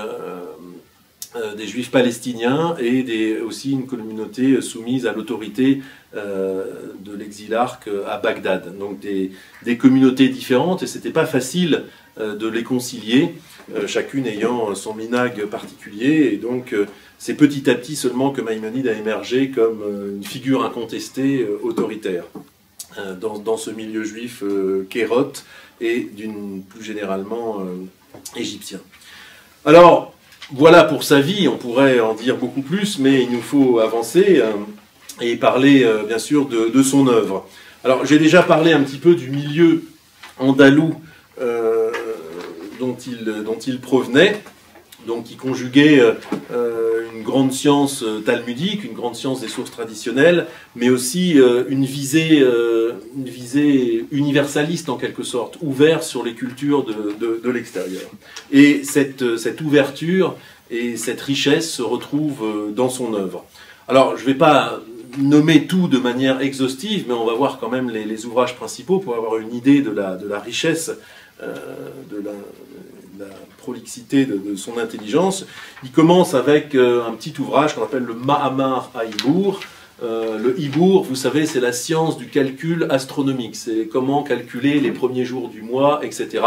des juifs palestiniens et aussi une communauté soumise à l'autorité de l'exilarque à Bagdad. Donc des communautés différentes, et c'était pas facile de les concilier, chacune ayant son minhag particulier, et donc c'est petit à petit seulement que Maïmonide a émergé comme une figure incontestée autoritaire dans ce milieu juif kérote et plus généralement égyptien. Alors, voilà pour sa vie, on pourrait en dire beaucoup plus, mais il nous faut avancer et parler bien sûr de son œuvre. Alors j'ai déjà parlé un petit peu du milieu andalou dont il provenait, donc qui conjuguait une grande science talmudique, une grande science des sources traditionnelles, mais aussi une visée universaliste en quelque sorte, ouverte sur les cultures de l'extérieur. Et cette ouverture et cette richesse se retrouvent dans son œuvre. Alors je ne vais pas nommer tout de manière exhaustive, mais on va voir quand même les ouvrages principaux pour avoir une idée de la richesse, de la prolixité de son intelligence. Il commence avec un petit ouvrage qu'on appelle le Mahamar Haïbour, Le Ibour, vous savez, c'est la science du calcul astronomique. C'est comment calculer les premiers jours du mois, etc.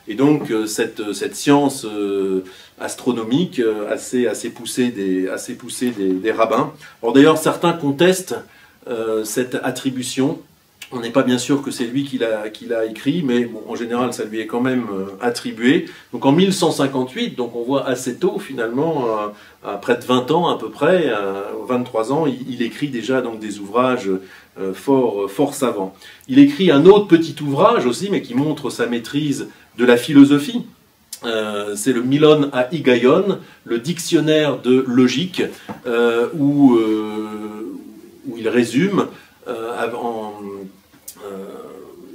Et donc, cette science astronomique assez poussée des rabbins. Alors d'ailleurs, certains contestent cette attribution. On n'est pas bien sûr que c'est lui qui l'a écrit, mais bon, en général, ça lui est quand même attribué. Donc en 1158, donc on voit assez tôt finalement, à près de 20 ans à peu près, 23 ans, il écrit déjà donc des ouvrages fort savants. Il écrit un autre petit ouvrage aussi, mais qui montre sa maîtrise de la philosophie. C'est le Milon à Higayon, le dictionnaire de logique, où il résume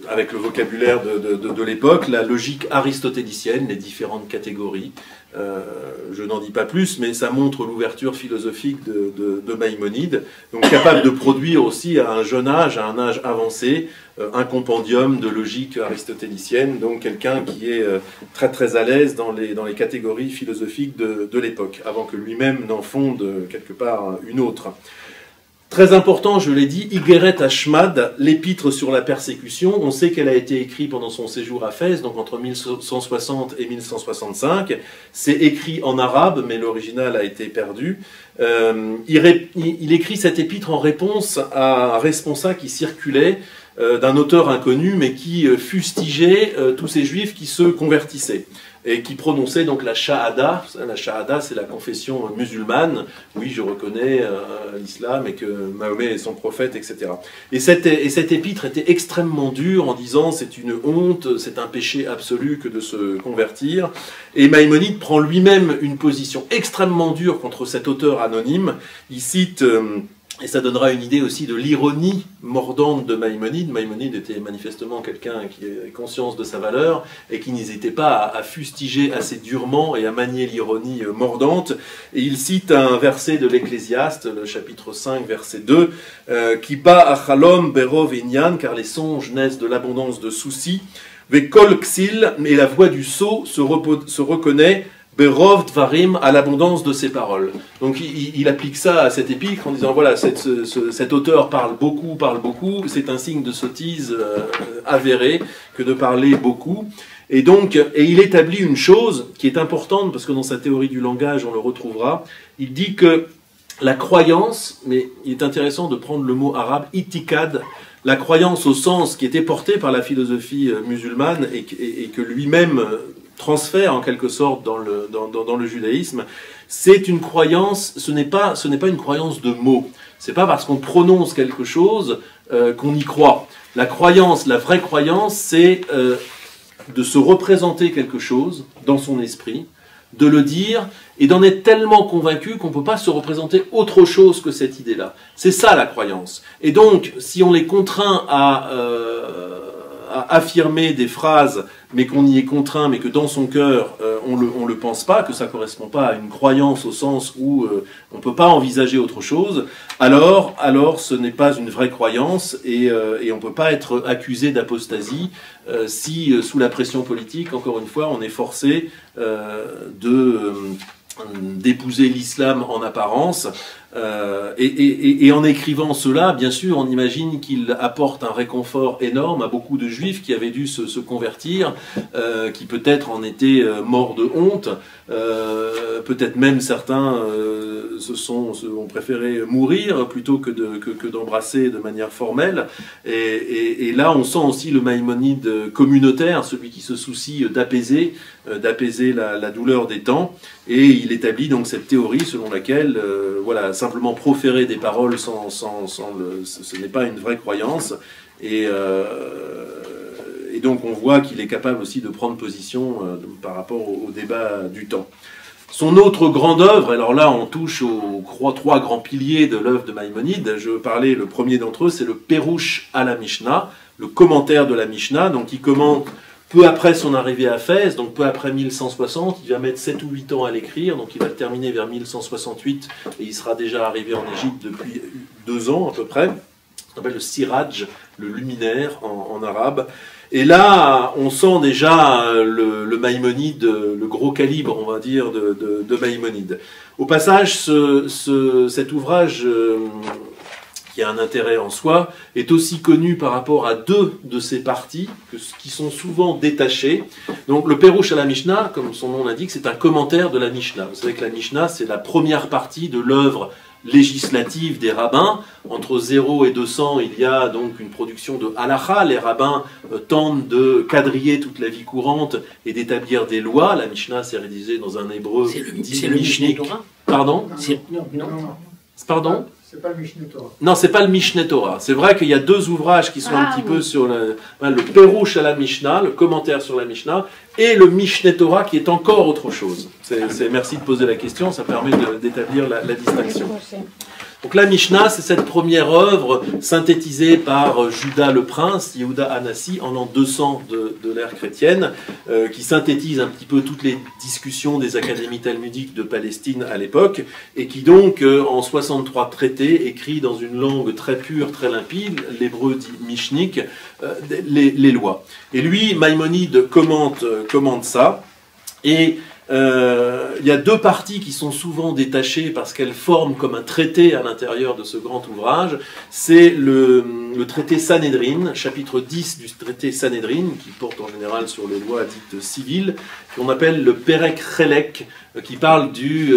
avec le vocabulaire de l'époque, la logique aristotélicienne, les différentes catégories. Je n'en dis pas plus, mais ça montre l'ouverture philosophique de Maïmonide, donc capable de produire aussi à un jeune âge, à un âge avancé, un compendium de logique aristotélicienne, donc quelqu'un qui est très à l'aise dans les catégories philosophiques de l'époque, avant que lui-même n'en fonde quelque part une autre. Très important, je l'ai dit, Igeret Hashmad, l'épître sur la persécution. On sait qu'elle a été écrite pendant son séjour à Fès, donc entre 1160 et 1165. C'est écrit en arabe, mais l'original a été perdu. Il écrit cette épître en réponse à un responsa qui circulait d'un auteur inconnu, mais qui fustigeait tous ces juifs qui se convertissaient et qui prononçait donc la shahada. La shahada, c'est la confession musulmane. Oui, je reconnais l'islam et que Mahomet est son prophète, etc. Et cette épître était extrêmement dure en disant c'est une honte, c'est un péché absolu que de se convertir. Et Maïmonide prend lui-même une position extrêmement dure contre cet auteur anonyme. Il cite... et ça donnera une idée aussi de l'ironie mordante de Maïmonide. Maïmonide était manifestement quelqu'un qui avait conscience de sa valeur et qui n'hésitait pas à fustiger assez durement et à manier l'ironie mordante. Et il cite un verset de l'Ecclésiaste, le chapitre 5, verset 2, qui bat achalom berov inyan, car les songes naissent de l'abondance de soucis. Vekol ksil, mais la voix du sot se reconnaît Berov Dvarim, à l'abondance de ses paroles. Donc il applique ça à cette épître en disant voilà, cet auteur parle beaucoup, c'est un signe de sottise avéré que de parler beaucoup. Et il établit une chose qui est importante, parce que dans sa théorie du langage, on le retrouvera, il dit que la croyance, mais il est intéressant de prendre le mot arabe, itikad, la croyance au sens qui était porté par la philosophie musulmane et que lui-même transfert en quelque sorte dans le judaïsme, c'est une croyance, ce n'est pas une croyance de mots. C'est pas parce qu'on prononce quelque chose qu'on y croit. La croyance, la vraie croyance, c'est de se représenter quelque chose dans son esprit, de le dire et d'en être tellement convaincu qu'on ne peut pas se représenter autre chose que cette idée-là. C'est ça la croyance. Et donc, si on les contraint à affirmer des phrases, mais qu'on y est contraint, mais que dans son cœur, on le pense pas, que ça correspond pas à une croyance au sens où on peut pas envisager autre chose, alors ce n'est pas une vraie croyance et on peut pas être accusé d'apostasie si, sous la pression politique, encore une fois, on est forcé d'épouser l'islam en apparence. Et en écrivant cela, bien sûr, on imagine qu'il apporte un réconfort énorme à beaucoup de juifs qui avaient dû se convertir, qui peut-être en étaient morts de honte, peut-être même certains ont préféré mourir plutôt que d'embrasser de manière formelle. Et là, on sent aussi le maïmonide communautaire, celui qui se soucie d'apaiser la douleur des temps. Et il établit donc cette théorie selon laquelle, voilà, simplement proférer des paroles ce n'est pas une vraie croyance. Et donc on voit qu'il est capable aussi de prendre position par rapport au débat du temps. Son autre grande œuvre, alors là on touche aux trois grands piliers de l'œuvre de Maïmonide. Je parlais, le premier d'entre eux, c'est le Perouche à la Mishnah, le commentaire de la Mishnah, donc il commente peu après son arrivée à Fès, donc peu après 1160, il va mettre 7 ou 8 ans à l'écrire, donc il va le terminer vers 1168, et il sera déjà arrivé en Égypte depuis 2 ans à peu près. On appelle le Siraj, le luminaire en arabe. Et là, on sent déjà le Maïmonide, le gros calibre, on va dire, de Maïmonide. Au passage, cet ouvrage qui a un intérêt en soi, est aussi connu par rapport à deux de ses parties, qui sont souvent détachées. Donc le Pérouche à la Mishnah, comme son nom l'indique, c'est un commentaire de la Mishnah. Vous savez que la Mishnah, c'est la première partie de l'œuvre législative des rabbins. Entre 0 et 200, il y a donc une production de halakha. Les rabbins tentent de quadriller toute la vie courante et d'établir des lois. La Mishnah, c'est rédigé dans un hébreu dit mishnik. Pardon? Pardon? C'est pas le Mishneh Torah. Non, c'est pas le Mishneh Torah. C'est vrai qu'il y a deux ouvrages qui sont un petit peu sur le Pérouche à la Mishnah, le commentaire sur la Mishnah, et le Mishneh Torah qui est encore autre chose. Merci de poser la question, ça permet d'établir la distinction. Donc la Mishnah, c'est cette première œuvre synthétisée par Judas le Prince, Yehuda Hanassi, en l'an 200 de l'ère chrétienne, qui synthétise un petit peu toutes les discussions des académies talmudiques de Palestine à l'époque, et qui donc, en 63 traités, écrit dans une langue très pure, très limpide, l'hébreu dit mishnik, les lois. Et lui, Maïmonide commente ça, et il y a deux parties qui sont souvent détachées parce qu'elles forment comme un traité à l'intérieur de ce grand ouvrage. C'est le traité Sanhedrin, chapitre 10 du traité Sanhedrin, qui porte en général sur les lois dites civiles, qu'on appelle le Perek Chelek, qui parle du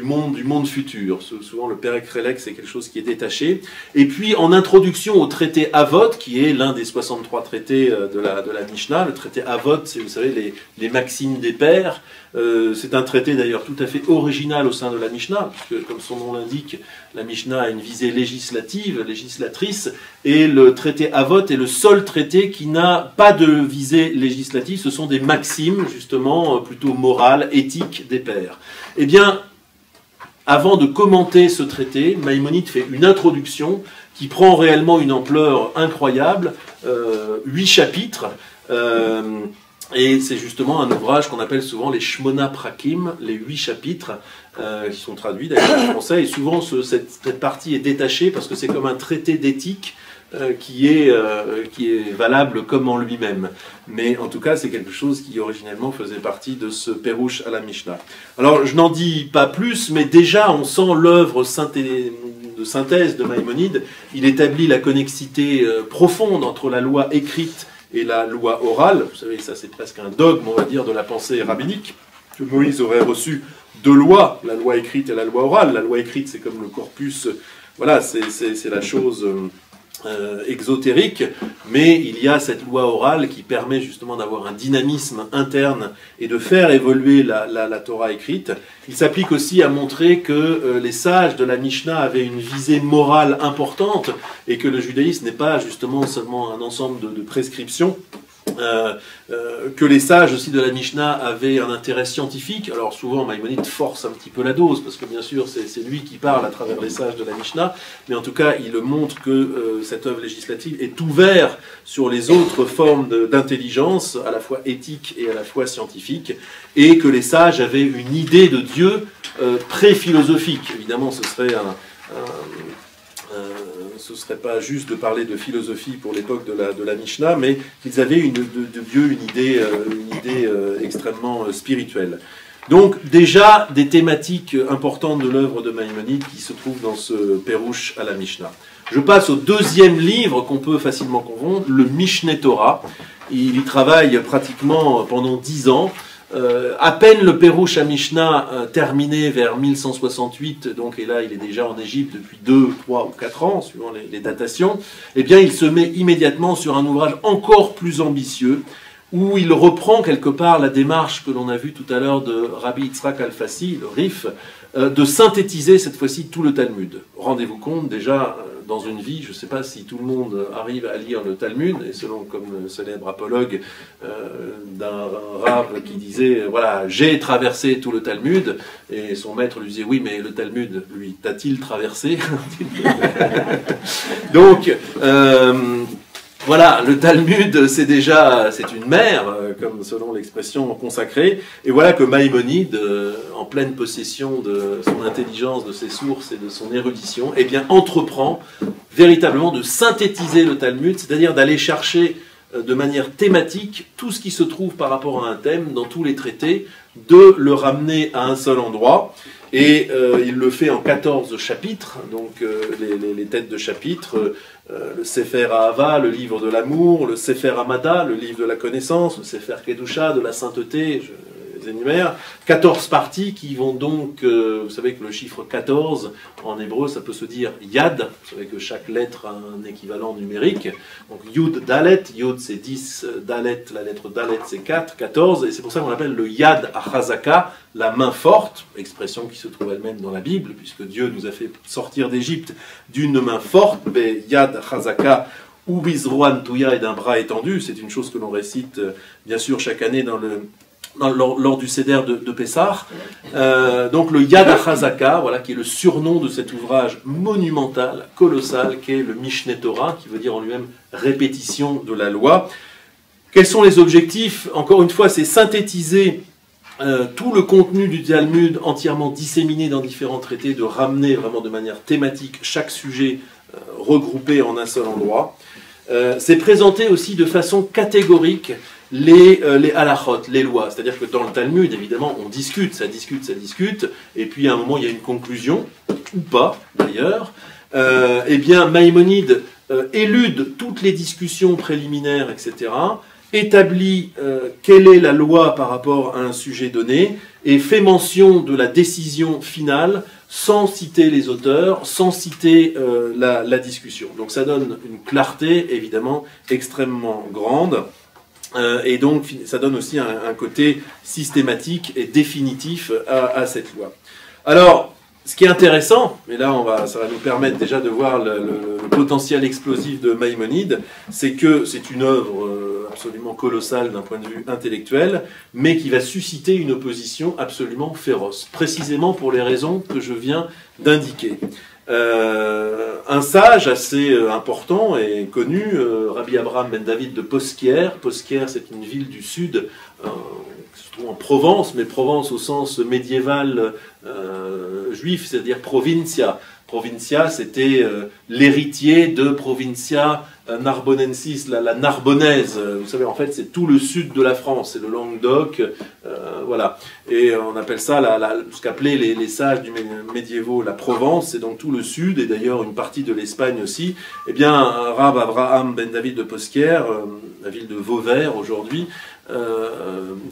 monde futur. Souvent le Perek Chelek, c'est quelque chose qui est détaché. Et puis en introduction au traité Avot, qui est l'un des 63 traités de la Mishnah, le traité Avot, c'est, vous savez, les maximes des pères. C'est un traité d'ailleurs tout à fait original au sein de la Mishnah, puisque comme son nom l'indique, la Mishnah a une visée législatrice, et le traité Avot est le seul traité qui n'a pas de visée législative. Ce sont des maximes, justement, plutôt morales, éthiques des pères. Eh bien, avant de commenter ce traité, Maïmonide fait une introduction qui prend réellement une ampleur incroyable, 8 chapitres, et c'est justement un ouvrage qu'on appelle souvent les Shmona Prakim, les 8 chapitres, qui sont traduits d'ailleurs en français, et souvent cette partie est détachée parce que c'est comme un traité d'éthique qui est valable comme en lui-même. Mais en tout cas, c'est quelque chose qui originellement faisait partie de ce Pérouche à la Mishnah. Alors, je n'en dis pas plus, mais déjà, on sent l'œuvre de synthèse de Maïmonide. Il établit la connexité profonde entre la loi écrite et la loi orale. Vous savez, ça c'est presque un dogme, on va dire, de la pensée rabbinique, que Moïse aurait reçu deux lois, la loi écrite et la loi orale. La loi écrite, c'est comme le corpus, voilà, c'est la chose exotérique, mais il y a cette loi orale qui permet justement d'avoir un dynamisme interne et de faire évoluer la Torah écrite. Il s'applique aussi à montrer que les sages de la Mishnah avaient une visée morale importante et que le judaïsme n'est pas justement seulement un ensemble de prescriptions, que les sages aussi de la Mishnah avaient un intérêt scientifique. Alors souvent Maïmonide force un petit peu la dose, parce que bien sûr c'est lui qui parle à travers les sages de la Mishnah, mais en tout cas il montre que cette œuvre législative est ouverte sur les autres formes d'intelligence, à la fois éthique et à la fois scientifique, et que les sages avaient une idée de Dieu pré-philosophique. Évidemment ce serait ce ne serait pas juste de parler de philosophie pour l'époque de la Mishnah, mais qu'ils avaient de Dieu une idée extrêmement spirituelle. Donc déjà des thématiques importantes de l'œuvre de Maïmonide qui se trouvent dans ce Pérouche à la Mishnah. Je passe au deuxième livre qu'on peut facilement confondre, le Mishneh Torah. Il y travaille pratiquement pendant 10 ans. À peine le Pérouche à Mishnah terminé vers 1168, donc, et là il est déjà en Égypte depuis 2, 3 ou 4 ans, suivant les datations, eh bien il se met immédiatement sur un ouvrage encore plus ambitieux, où il reprend quelque part la démarche que l'on a vue tout à l'heure de Rabbi Yitzhak Alfasi, le Rif, de synthétiser cette fois-ci tout le Talmud. Rendez-vous compte, déjà, dans une vie, je ne sais pas si tout le monde arrive à lire le Talmud, et selon comme le célèbre apologue d'un rave qui disait, voilà, j'ai traversé tout le Talmud, et son maître lui disait, oui, mais le Talmud, lui, t'a-t-il traversé? Donc, voilà, le Talmud, c'est une mer, comme selon l'expression consacrée, et voilà que Maïmonide, en pleine possession de son intelligence, de ses sources et de son érudition, eh bien, entreprend véritablement de synthétiser le Talmud, c'est-à-dire d'aller chercher de manière thématique tout ce qui se trouve par rapport à un thème dans tous les traités, de le ramener à un seul endroit. Et il le fait en 14 chapitres, donc les têtes de chapitres, le Sefer Ahava, le livre de l'amour, le Sefer Amada, le livre de la connaissance, le Sefer Kedusha, de la sainteté, je les énumère, 14 parties qui vont donc, vous savez que le chiffre 14, en hébreu, ça peut se dire Yad, vous savez que chaque lettre a un équivalent numérique, donc Yud Dalet, Yud c'est 10, Dalet, la lettre Dalet c'est 4, 14, et c'est pour ça qu'on appelle le Yad Achazaka, la main forte, expression qui se trouve elle-même dans la Bible, puisque Dieu nous a fait sortir d'Égypte d'une main forte, mais Yad Achazaka, ou Bizroan Touya et d'un bras étendu, c'est une chose que l'on récite bien sûr chaque année lors du Seder de Pessah. Donc le Yad HaChazaka, voilà, qui est le surnom de cet ouvrage monumental, colossal, qui est le Mishneh Torah, qui veut dire en lui-même répétition de la loi. Quels sont les objectifs? Encore une fois, c'est synthétiser tout le contenu du Talmud entièrement disséminé dans différents traités, de ramener vraiment de manière thématique chaque sujet regroupé en un seul endroit. C'est présenter aussi de façon catégorique les halachot, les lois. C'est-à-dire que dans le Talmud, évidemment, on discute, ça discute, et puis à un moment, il y a une conclusion, ou pas, d'ailleurs. Eh bien, Maïmonide élude toutes les discussions préliminaires, etc., établit quelle est la loi par rapport à un sujet donné, et fait mention de la décision finale, sans citer les auteurs, sans citer la discussion. Donc ça donne une clarté, évidemment, extrêmement grande. Et donc, ça donne aussi un côté systématique et définitif à cette loi. Alors, ce qui est intéressant, et là ça va nous permettre déjà de voir le potentiel explosif de Maïmonide, c'est que c'est une œuvre absolument colossale d'un point de vue intellectuel, mais qui va susciter une opposition absolument féroce, précisément pour les raisons que je viens d'indiquer. Un sage assez important et connu, Rabbi Abraham ben David de Poskier. Poskier, c'est une ville du sud, qui se trouve en Provence, mais Provence au sens médiéval juif, c'est-à-dire provincia. Provincia, c'était l'héritier de Provincia Narbonensis, la Narbonnaise. Vous savez, en fait, c'est tout le sud de la France, c'est le Languedoc, voilà. Et on appelle ça ce qu'appelaient les sages du médiévaux la Provence, c'est donc tout le sud, et d'ailleurs une partie de l'Espagne aussi. Eh bien, Rab Abraham ben David de Poskier, la ville de Vauvert aujourd'hui,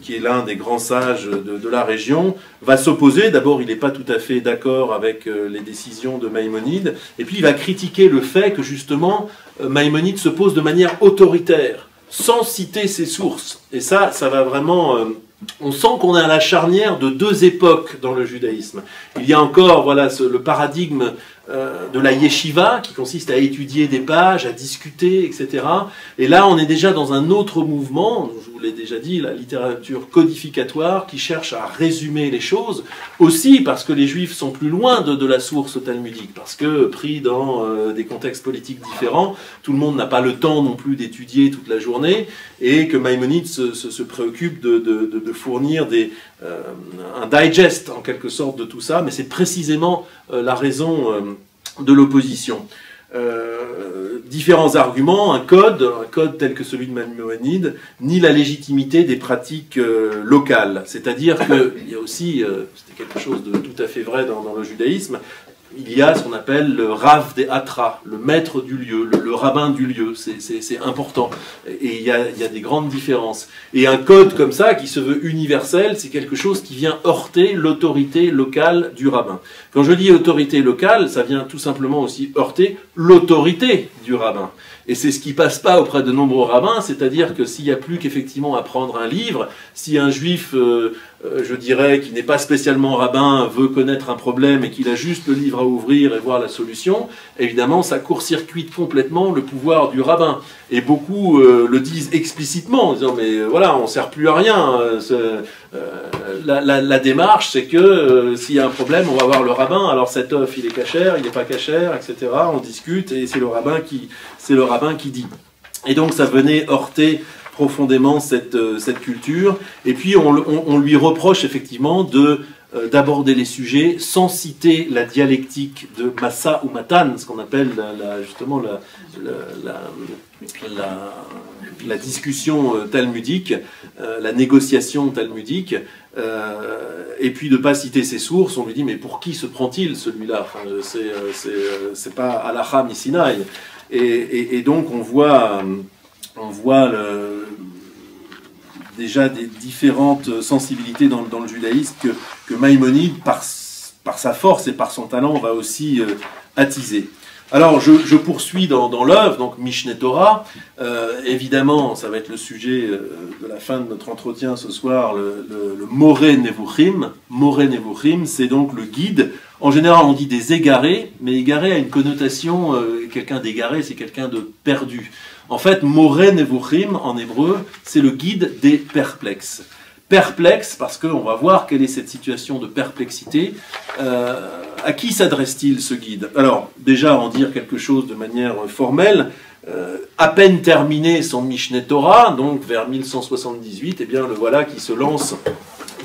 qui est l'un des grands sages de la région, va s'opposer. D'abord, il n'est pas tout à fait d'accord avec les décisions de Maïmonide, et puis il va critiquer le fait que justement Maïmonide se pose de manière autoritaire, sans citer ses sources. Et ça va vraiment... on sent qu'on est à la charnière de deux époques dans le judaïsme. Il y a encore le paradigme de la yeshiva, qui consiste à étudier des pages, à discuter, etc. Et là, on est déjà dans un autre mouvement, je vous l'ai déjà dit, la littérature codificatoire, qui cherche à résumer les choses, aussi parce que les juifs sont plus loin de la source talmudique, parce que pris dans des contextes politiques différents, tout le monde n'a pas le temps non plus d'étudier toute la journée, et que Maïmonide se préoccupe de fournir un digest, en quelque sorte, de tout ça, mais c'est précisément la raison de l'opposition. Différents arguments, un code tel que celui de Maïmonide, nie la légitimité des pratiques locales. C'est-à-dire qu'il y a aussi, c'était quelque chose de tout à fait vrai dans le judaïsme, il y a ce qu'on appelle le Rav des Hatra, le maître du lieu, le rabbin du lieu, c'est important. Et il y a des grandes différences. Et un code comme ça, qui se veut universel, c'est quelque chose qui vient heurter l'autorité locale du rabbin. Quand je dis autorité locale, ça vient tout simplement aussi heurter l'autorité du rabbin. Et c'est ce qui passe pas auprès de nombreux rabbins, c'est-à-dire que s'il n'y a plus qu'effectivement à prendre un livre, si un juif, je dirais, qui n'est pas spécialement rabbin, veut connaître un problème et qu'il a juste le livre à ouvrir et voir la solution, évidemment, ça court-circuite complètement le pouvoir du rabbin. Et beaucoup le disent explicitement, en disant, mais voilà, on ne sert plus à rien. La démarche, c'est que s'il y a un problème, on va voir le rabbin, alors cet œuf, il est cachère, il n'est pas cachère, etc. On discute, et c'est le rabbin qui dit. Et donc, ça venait heurter profondément cette culture. Et puis, on lui reproche effectivement d'aborder les sujets sans citer la dialectique de Massa ou Matan, ce qu'on appelle justement la discussion talmudique, la négociation talmudique, et puis de ne pas citer ses sources. On lui dit mais pour qui se prend-il celui-là? Enfin, c'est pas Halacha Misinaï. Et donc on voit déjà des différentes sensibilités dans le judaïsme que Maïmonide, par sa force et par son talent, va aussi attiser. Alors, je poursuis dans l'œuvre, donc Mishneh Torah. Évidemment, ça va être le sujet de la fin de notre entretien ce soir, le Moreh Nevuchim. Moreh Nevuchim, c'est donc le guide. En général, on dit des égarés, mais égaré a une connotation, quelqu'un d'égaré, c'est quelqu'un de perdu. En fait, Moreh Nevuchim, en hébreu, c'est le guide des perplexes. Perplexe, parce qu'on va voir quelle est cette situation de perplexité. À qui s'adresse-t-il ce guide? Alors, déjà, en dire quelque chose de manière formelle, à peine terminé son Mishneh Torah, donc vers 1178, eh bien le voilà qui se lance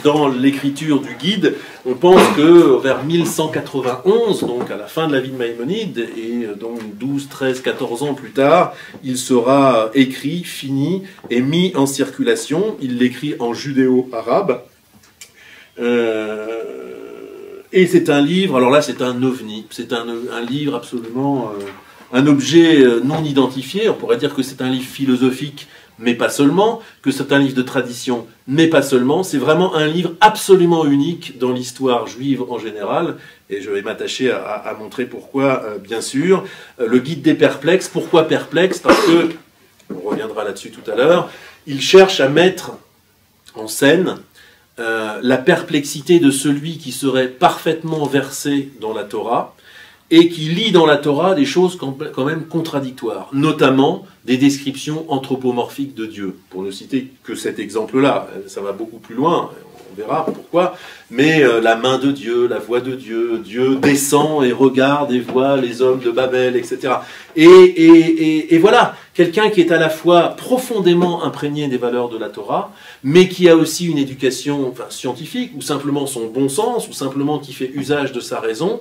dans l'écriture du guide. On pense que vers 1191, donc à la fin de la vie de Maïmonide, et donc 12, 13, 14 ans plus tard, il sera écrit, fini et mis en circulation. Il l'écrit en judéo-arabe. Et c'est un livre, alors là c'est un ovni, c'est un livre absolument, un objet non identifié. On pourrait dire que c'est un livre philosophique, mais pas seulement, que c'est un livre de tradition, mais pas seulement. C'est vraiment un livre absolument unique dans l'histoire juive en général, et je vais m'attacher à montrer pourquoi, bien sûr. Le guide des perplexes, pourquoi perplexe? Parce que, on reviendra là-dessus tout à l'heure, il cherche à mettre en scène la perplexité de celui qui serait parfaitement versé dans la Torah, et qui lit dans la Torah des choses quand même contradictoires, notamment des descriptions anthropomorphiques de Dieu. Pour ne citer que cet exemple-là, ça va beaucoup plus loin, on verra pourquoi, mais la main de Dieu, la voix de Dieu, Dieu descend et regarde et voit les hommes de Babel, etc. Et voilà, quelqu'un qui est à la fois profondément imprégné des valeurs de la Torah, mais qui a aussi une éducation scientifique, ou simplement son bon sens, ou simplement qui fait usage de sa raison,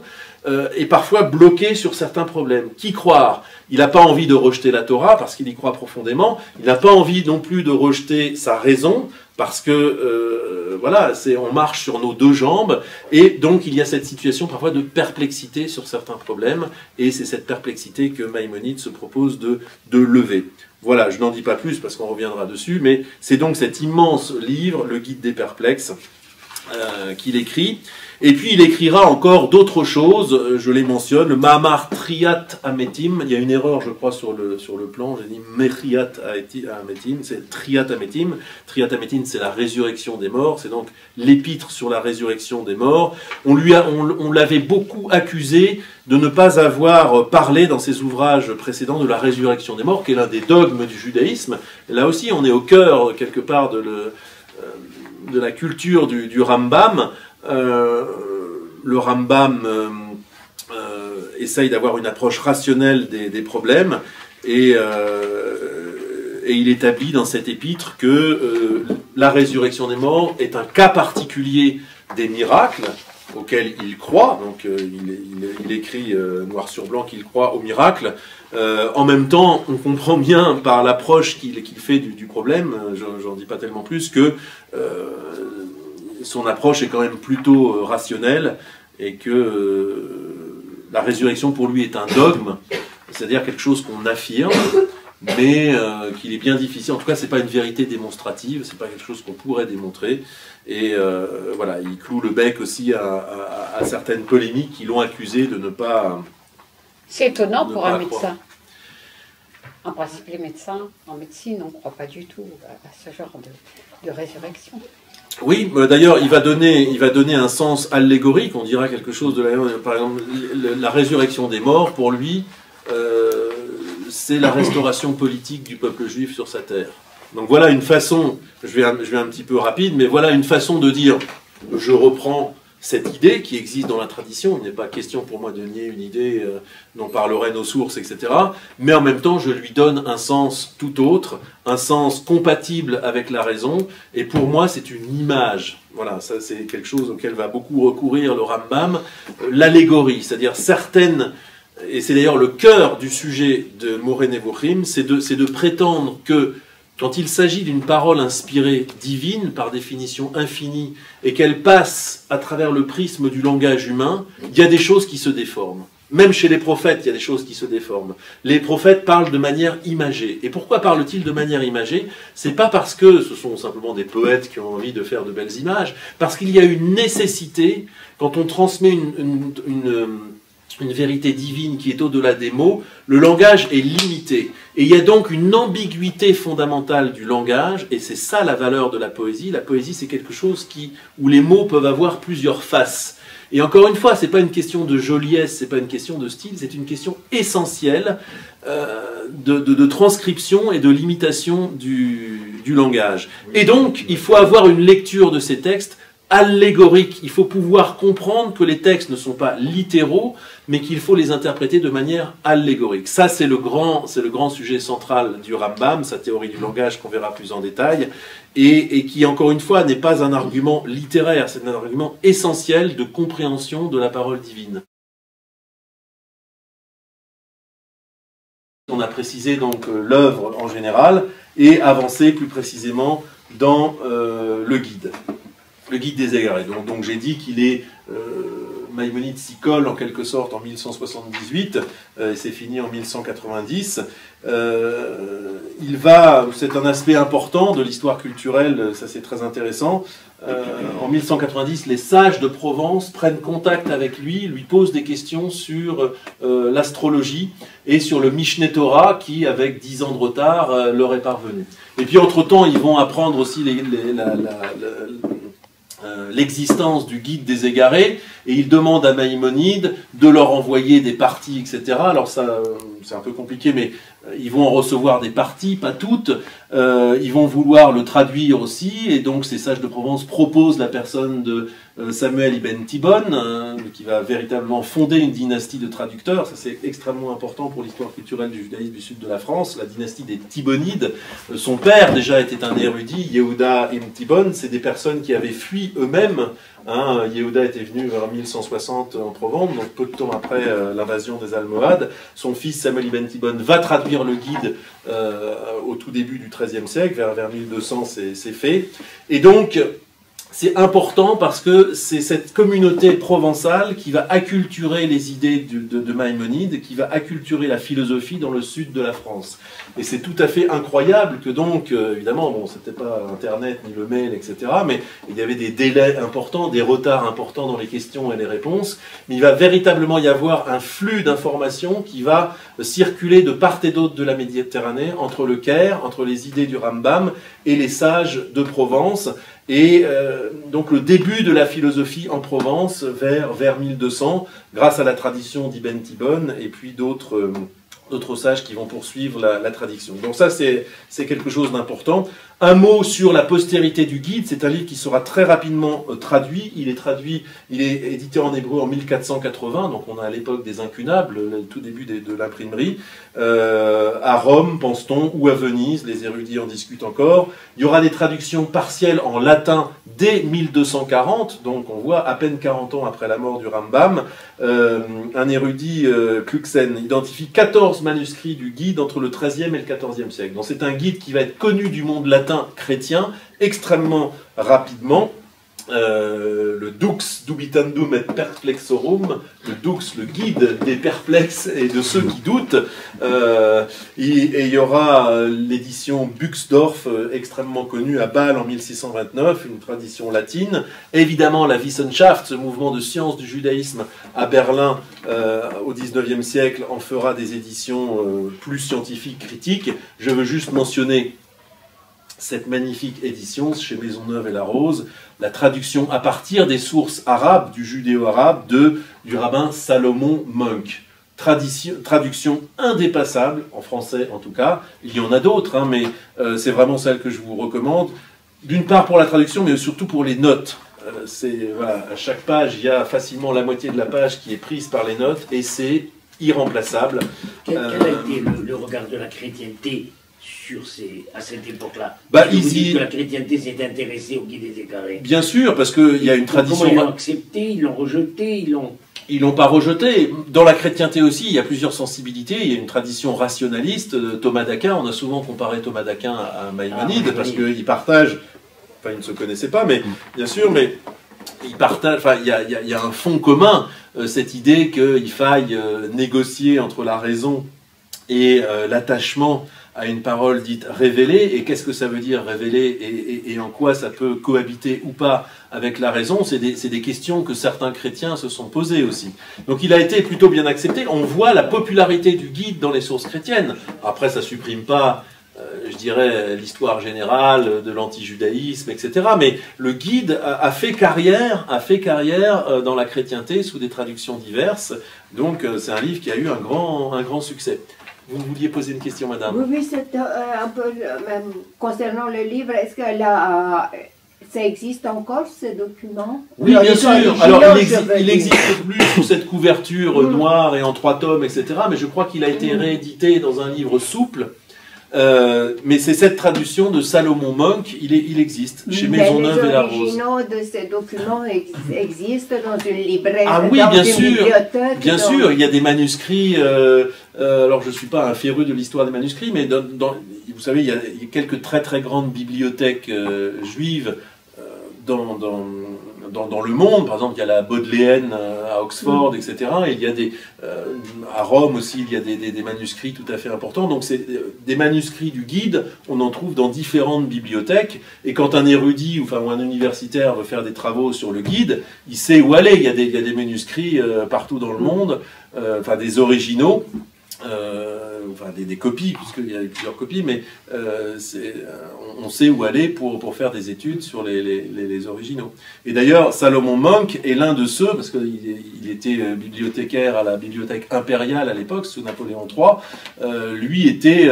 est parfois bloqué sur certains problèmes. Qui croire? Il n'a pas envie de rejeter la Torah parce qu'il y croit profondément, il n'a pas envie non plus de rejeter sa raison, parce que voilà, on marche sur nos deux jambes, et donc il y a cette situation parfois de perplexité sur certains problèmes, et c'est cette perplexité que Maïmonide se propose de lever. Voilà, je n'en dis pas plus parce qu'on reviendra dessus, mais c'est donc cet immense livre, le Guide des perplexes, qu'il écrit. Et puis il écrira encore d'autres choses, je les mentionne, le Mahamar Triat Ametim. Il y a une erreur, je crois, sur le plan, j'ai dit Mechiat Ametim, c'est Triat Ametim. Triat Ametim, c'est la résurrection des morts, c'est donc l'épître sur la résurrection des morts. On l'avait beaucoup accusé de ne pas avoir parlé dans ses ouvrages précédents de la résurrection des morts, qui est l'un des dogmes du judaïsme. Et là aussi, on est au cœur, quelque part, de la culture du Rambam. Le Rambam essaye d'avoir une approche rationnelle des problèmes, et il établit dans cet épître que la résurrection des morts est un cas particulier des miracles auxquels il croit. Donc il écrit noir sur blanc qu'il croit aux miracles. En même temps, on comprend bien par l'approche qu'il fait du problème, j'en dis pas tellement plus, que son approche est quand même plutôt rationnelle, et que la résurrection pour lui est un dogme, c'est-à-dire quelque chose qu'on affirme, mais qu'il est bien difficile. En tout cas, c'est pas une vérité démonstrative, c'est pas quelque chose qu'on pourrait démontrer. Et voilà, il cloue le bec aussi à certaines polémiques qui l'ont accusé de ne pas. C'est étonnant pour un médecin. En principe, les médecins en médecine, on ne croit pas du tout à ce genre de résurrection. Oui, d'ailleurs, il va donner un sens allégorique, on dira quelque chose de par exemple, la résurrection des morts, pour lui, c'est la restauration politique du peuple juif sur sa terre. Donc voilà une façon, je vais un petit peu rapide, mais voilà une façon de dire, je reprends cette idée qui existe dans la tradition, il n'est pas question pour moi de nier une idée dont parleraient nos sources, etc. Mais en même temps, je lui donne un sens tout autre, un sens compatible avec la raison, et pour moi, c'est une image. Voilà, ça c'est quelque chose auquel va beaucoup recourir le Rambam, l'allégorie, c'est-à-dire certaines, et c'est d'ailleurs le cœur du sujet de Moreh Nevuchim, c'est de prétendre que quand il s'agit d'une parole inspirée divine, par définition infinie, et qu'elle passe à travers le prisme du langage humain, il y a des choses qui se déforment. Même chez les prophètes, il y a des choses qui se déforment. Les prophètes parlent de manière imagée. Et pourquoi parlent-ils de manière imagée? C'est pas parce que ce sont simplement des poètes qui ont envie de faire de belles images, parce qu'il y a une nécessité, quand on transmet une vérité divine qui est au-delà des mots, le langage est limité. Et il y a donc une ambiguïté fondamentale du langage, et c'est ça la valeur de la poésie. La poésie, c'est quelque chose où les mots peuvent avoir plusieurs faces. Et encore une fois, ce n'est pas une question de joliesse, ce n'est pas une question de style, c'est une question essentielle de transcription et de limitation du langage. Et donc, il faut avoir une lecture de ces textes allégorique. Il faut pouvoir comprendre que les textes ne sont pas littéraux, mais qu'il faut les interpréter de manière allégorique. Ça, c'est le grand sujet central du Rambam, sa théorie du langage qu'on verra plus en détail, et qui, encore une fois, n'est pas un argument littéraire, c'est un argument essentiel de compréhension de la parole divine. On a précisé donc l'œuvre en général, et avancé plus précisément dans le guide des égarés. Donc j'ai dit qu'il est... Maïmonide s'y colle en quelque sorte en 1178, et c'est fini en 1190. C'est un aspect important de l'histoire culturelle, ça c'est très intéressant. En 1190, les sages de Provence prennent contact avec lui posent des questions sur l'astrologie et sur le Mishneh Torah qui, avec 10 ans de retard, leur est parvenu. Et puis entre-temps, ils vont apprendre aussi l'existence du guide des égarés, et ils demandent à Maïmonide de leur envoyer des parties, etc. Alors ça, c'est un peu compliqué, mais ils vont en recevoir des parties, pas toutes. Ils vont vouloir le traduire aussi, et donc ces sages de Provence proposent la personne de Samuel ibn Tibbon, qui va véritablement fonder une dynastie de traducteurs. Ça, c'est extrêmement important pour l'histoire culturelle du judaïsme du sud de la France. La dynastie des Tibbonides. Son père, déjà, était un érudit, Yehuda ibn Tibbon. C'est des personnes qui avaient fui eux-mêmes. Yehuda était venu vers 1160 en Provence, donc peu de temps après l'invasion des Almohades. Son fils Samuel ibn Tibbon va traduire le guide au tout début du XIIIe siècle, vers 1200 c'est fait. Et donc, c'est important parce que c'est cette communauté provençale qui va acculturer les idées de Maïmonide, qui va acculturer la philosophie dans le sud de la France. Et c'est tout à fait incroyable que donc, évidemment, bon, c'était pas Internet ni le mail, etc., mais il y avait des délais importants, des retards importants dans les questions et les réponses, mais il va véritablement y avoir un flux d'informations qui va circuler de part et d'autre de la Méditerranée, entre le Caire, entre les idées du Rambam et les sages de Provence. Et donc le début de la philosophie en Provence vers 1200, grâce à la tradition d'Ibn Tibbon et puis d'autres sages qui vont poursuivre la tradition. Donc ça, c'est quelque chose d'important. Un mot sur la postérité du guide, c'est un livre qui sera très rapidement traduit. Il est édité en hébreu en 1480, donc on a à l'époque des incunables, le tout début de l'imprimerie, à Rome, pense-t-on, ou à Venise, les érudits en discutent encore. Il y aura des traductions partielles en latin dès 1240, donc on voit à peine 40 ans après la mort du Rambam. Un érudit, Kluxen, identifie 14 manuscrits du guide entre le XIIIe et le XIVe siècle. Donc c'est un guide qui va être connu du monde latin chrétien extrêmement rapidement. Le Dux Dubitandum et Perplexorum, le Dux, le guide des perplexes et de ceux qui doutent, et il y aura l'édition Buxdorf, extrêmement connue à Bâle en 1629, une tradition latine, évidemment la Wissenschaft, ce mouvement de science du judaïsme à Berlin au XIXe siècle, en fera des éditions plus scientifiques, critiques. Je veux juste mentionner cette magnifique édition chez Maisonneuve et La Rose, la traduction à partir des sources arabes, du judéo-arabe, du rabbin Salomon Munk. Traduction indépassable, en français en tout cas. Il y en a d'autres, hein, mais c'est vraiment celle que je vous recommande. D'une part pour la traduction, mais surtout pour les notes. Voilà, à chaque page, il y a facilement la moitié de la page qui est prise par les notes, et c'est irremplaçable. Quel a été le regard de la chrétienté à cette époque-là? Vous dites que la chrétienté s'est intéressée au guide des égarés. Bien sûr, parce qu'il y a une tradition... Comment ils l'ont accepté, ils l'ont rejeté, ils l'ont... ils l'ont pas rejeté. Dans la chrétienté aussi, il y a plusieurs sensibilités. Il y a une tradition rationaliste de Thomas d'Aquin. On a souvent comparé Thomas d'Aquin à Maïmonide parce qu'ils partagent. Enfin, ils ne se connaissaient pas, mais bien sûr, mais ils partagent. Enfin, il y a un fond commun, cette idée qu'il faille négocier entre la raison et l'attachement à une parole dite révélée. Et qu'est-ce que ça veut dire révélée et en quoi ça peut cohabiter ou pas avec la raison? C'est des questions que certains chrétiens se sont posées aussi. Donc il a été plutôt bien accepté. On voit la popularité du guide dans les sources chrétiennes. Après, ça supprime pas, je dirais, l'histoire générale de l'antijudaïsme, etc. Mais le guide a fait carrière dans la chrétienté sous des traductions diverses. Donc c'est un livre qui a eu un grand succès. Vous vouliez poser une question, madame? Oui, c'est un peu même concernant le livre. Est-ce que ça existe encore, ces documents? Oui, bien sûr. Alors, il n'existe plus sous cette couverture noire et en 3 tomes, etc. Mais je crois qu'il a été réédité dans un livre souple. Mais c'est cette traduction de Salomon Monk, il existe chez Maisonneuve et La Rose. Les originaux de ces documents existent dans une librairie, ah oui, dans bien une sûr, bibliothèque. Bien sûr, il y a des manuscrits. Alors je ne suis pas un féru de l'histoire des manuscrits, mais vous savez, il y a quelques très grandes bibliothèques juives dans le monde. Par exemple, il y a la Bodléenne à Oxford, etc. Et il y a à Rome aussi, il y a des manuscrits tout à fait importants. Donc, c'est des manuscrits du guide, on en trouve dans différentes bibliothèques. Et quand un érudit ou un universitaire veut faire des travaux sur le guide, il sait où aller. Il y a des manuscrits partout dans le monde, des originaux. Des copies, puisqu'il y a plusieurs copies, mais on sait où aller pour faire des études sur les originaux. Et d'ailleurs, Salomon Monk est l'un de ceux, parce qu'il était bibliothécaire à la bibliothèque impériale à l'époque, sous Napoléon III, lui était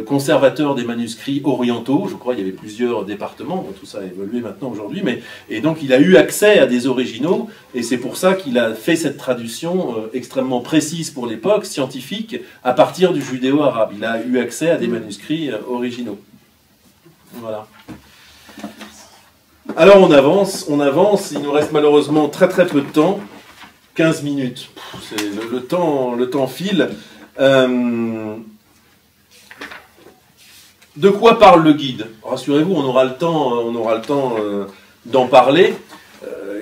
conservateur des manuscrits orientaux, je crois qu'il y avait plusieurs départements, bon, tout ça a évolué maintenant aujourd'hui, et donc il a eu accès à des originaux, et c'est pour ça qu'il a fait cette traduction extrêmement précise pour l'époque, scientifique, à partir du judéo-arabe. Il a eu accès à des manuscrits originaux. Voilà. Alors on avance, il nous reste malheureusement très peu de temps, 15 minutes. Le temps file. De quoi parle le guide? Rassurez-vous, on aura le temps d'en parler.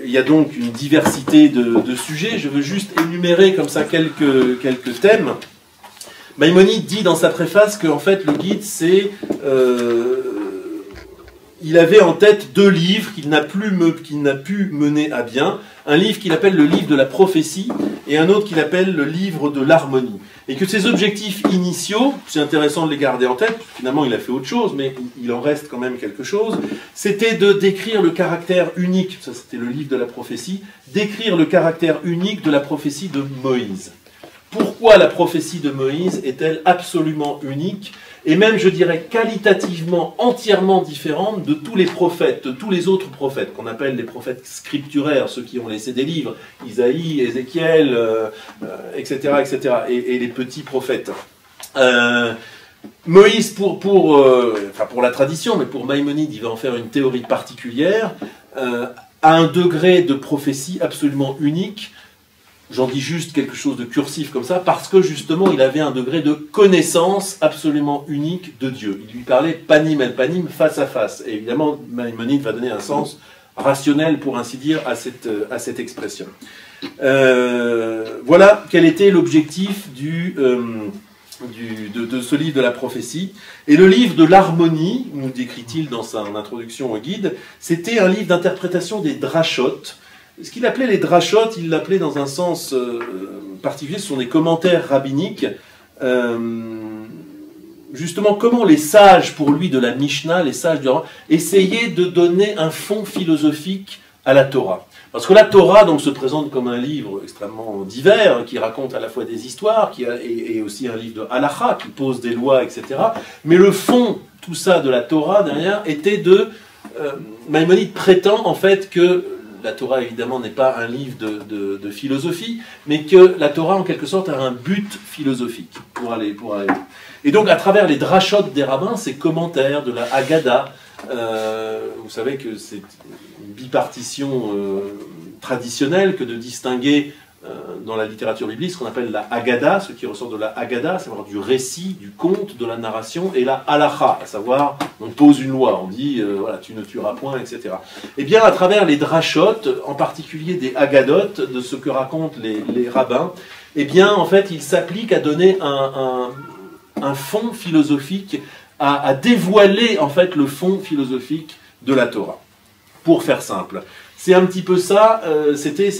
Il y a donc une diversité de sujets. Je veux juste énumérer comme ça quelques thèmes. Maïmonide dit dans sa préface qu'en fait le guide il avait en tête 2 livres qu'il n'a pu mener à bien. Un livre qu'il appelle le livre de la prophétie et un autre qu'il appelle le livre de l'harmonie. Et que ses objectifs initiaux, c'est intéressant de les garder en tête, finalement il a fait autre chose, mais il en reste quand même quelque chose, c'était de décrire le caractère unique, ça c'était le livre de la prophétie, décrire le caractère unique de la prophétie de Moïse. Pourquoi la prophétie de Moïse est-elle absolument unique et même, je dirais, qualitativement entièrement différente de tous les prophètes, de tous les autres prophètes, qu'on appelle les prophètes scripturaires, ceux qui ont laissé des livres, Isaïe, Ézéchiel, etc., et les petits prophètes. Moïse, pour la tradition, mais pour Maïmonide, il va en faire une théorie particulière, a un degré de prophétie absolument unique. J'en dis juste quelque chose de cursif comme ça, parce que justement, il avait un degré de connaissance absolument unique de Dieu. Il lui parlait panim el panim, face à face. Et évidemment, Maïmonide va donner un sens rationnel, pour ainsi dire, à cette expression. Voilà quel était l'objectif de ce livre de la prophétie. Et le livre de l'harmonie, nous décrit-il dans son introduction au guide, c'était un livre d'interprétation des drachotes. Ce qu'il appelait les drachotes, il l'appelait dans un sens particulier, ce sont des commentaires rabbiniques. Justement, comment les sages, pour lui, de la Mishnah, les sages du Rambam, essayaient de donner un fond philosophique à la Torah. Parce que la Torah donc, se présente comme un livre extrêmement divers, qui raconte à la fois des histoires, et aussi un livre de halakha, qui pose des lois, etc. Mais le fond, tout ça de la Torah, derrière, était Maïmonide prétend, en fait, que la Torah, évidemment, n'est pas un livre de philosophie, mais que la Torah, en quelque sorte, a un but philosophique pour aller. Et donc, à travers les drachotes des rabbins, ces commentaires de la Haggadah, vous savez que c'est une bipartition traditionnelle que de distinguer dans la littérature biblique ce qu'on appelle la Haggadah, ce qui ressort de la Haggadah, à savoir du récit, du conte, de la narration, et la Halacha, à savoir on pose une loi, on dit voilà, tu ne tueras point, etc. Et bien à travers les drachotes, en particulier des Haggadot, de ce que racontent les rabbins, eh bien en fait il s'applique à donner un fond philosophique, à dévoiler en fait le fond philosophique de la Torah. Pour faire simple. C'est un petit peu ça, c'était,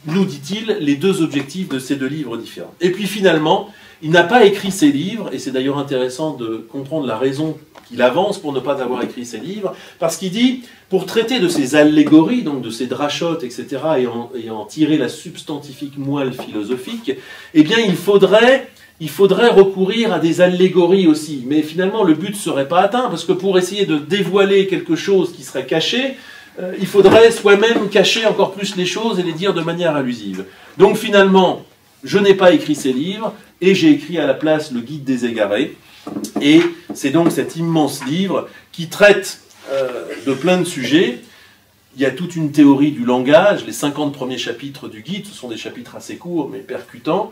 nous dit-il, les deux objectifs de ces deux livres différents. Et puis finalement, il n'a pas écrit ces livres, et c'est d'ailleurs intéressant de comprendre la raison qu'il avance pour ne pas avoir écrit ces livres, parce qu'il dit, pour traiter de ces allégories, donc de ces drachotes, etc., et en tirer la substantifique moelle philosophique, eh bien il faudrait recourir à des allégories aussi. Mais finalement, le but ne serait pas atteint, parce que pour essayer de dévoiler quelque chose qui serait caché, il faudrait soi-même cacher encore plus les choses et les dire de manière allusive. Donc finalement, je n'ai pas écrit ces livres, et j'ai écrit à la place le Guide des égarés. Et c'est donc cet immense livre qui traite de plein de sujets. Il y a toute une théorie du langage, les 50 premiers chapitres du guide, ce sont des chapitres assez courts mais percutants.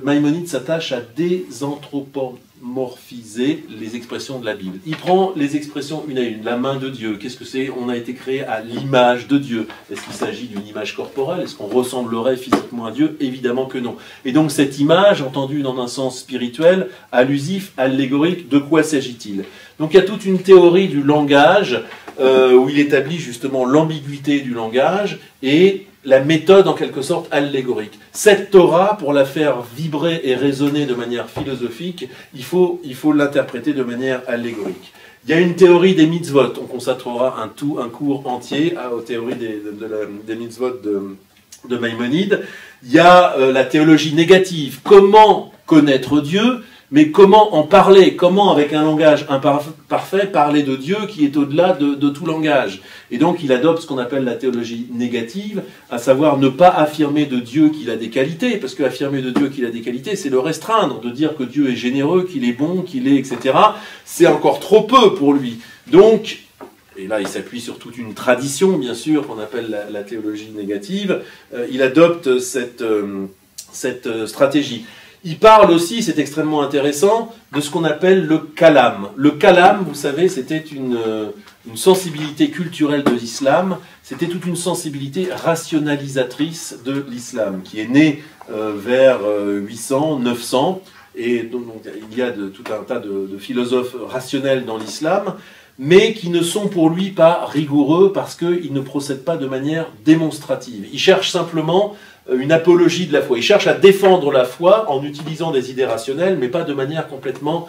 Maïmonide s'attache à désanthropomorphiser les expressions de la Bible. Il prend les expressions une à une. La main de Dieu, qu'est-ce que c'est? On a été créé à l'image de Dieu. Est-ce qu'il s'agit d'une image corporelle? Est-ce qu'on ressemblerait physiquement à Dieu? Évidemment que non. Et donc cette image, entendue dans un sens spirituel, allusif, allégorique, de quoi s'agit-il? Donc il y a toute une théorie du langage, où il établit justement l'ambiguïté du langage et la méthode en quelque sorte allégorique. Cette Torah, pour la faire vibrer et résonner de manière philosophique, il faut l'interpréter de manière allégorique. Il y a une théorie des mitzvot, on consacrera un cours entier aux théories des mitzvot de Maïmonide. Il y a la théologie négative, comment connaître Dieu, mais comment en parler, comment avec un langage imparfait parler de Dieu qui est au-delà de tout langage. Et donc il adopte ce qu'on appelle la théologie négative, à savoir ne pas affirmer de Dieu qu'il a des qualités, parce qu'affirmer de Dieu qu'il a des qualités, c'est le restreindre, de dire que Dieu est généreux, qu'il est bon, qu'il est, etc. C'est encore trop peu pour lui. Donc, et là il s'appuie sur toute une tradition, bien sûr, qu'on appelle la théologie négative, il adopte cette stratégie. Il parle aussi, c'est extrêmement intéressant, de ce qu'on appelle le kalam. Le kalam, vous savez, c'était une sensibilité culturelle de l'islam, c'était toute une sensibilité rationalisatrice de l'islam, qui est née vers 800, 900, et donc il y a tout un tas de philosophes rationnels dans l'islam, mais qui ne sont pour lui pas rigoureux parce qu'ils ne procèdent pas de manière démonstrative. Ils cherchent simplement une apologie de la foi. Il cherche à défendre la foi en utilisant des idées rationnelles, mais pas de manière complètement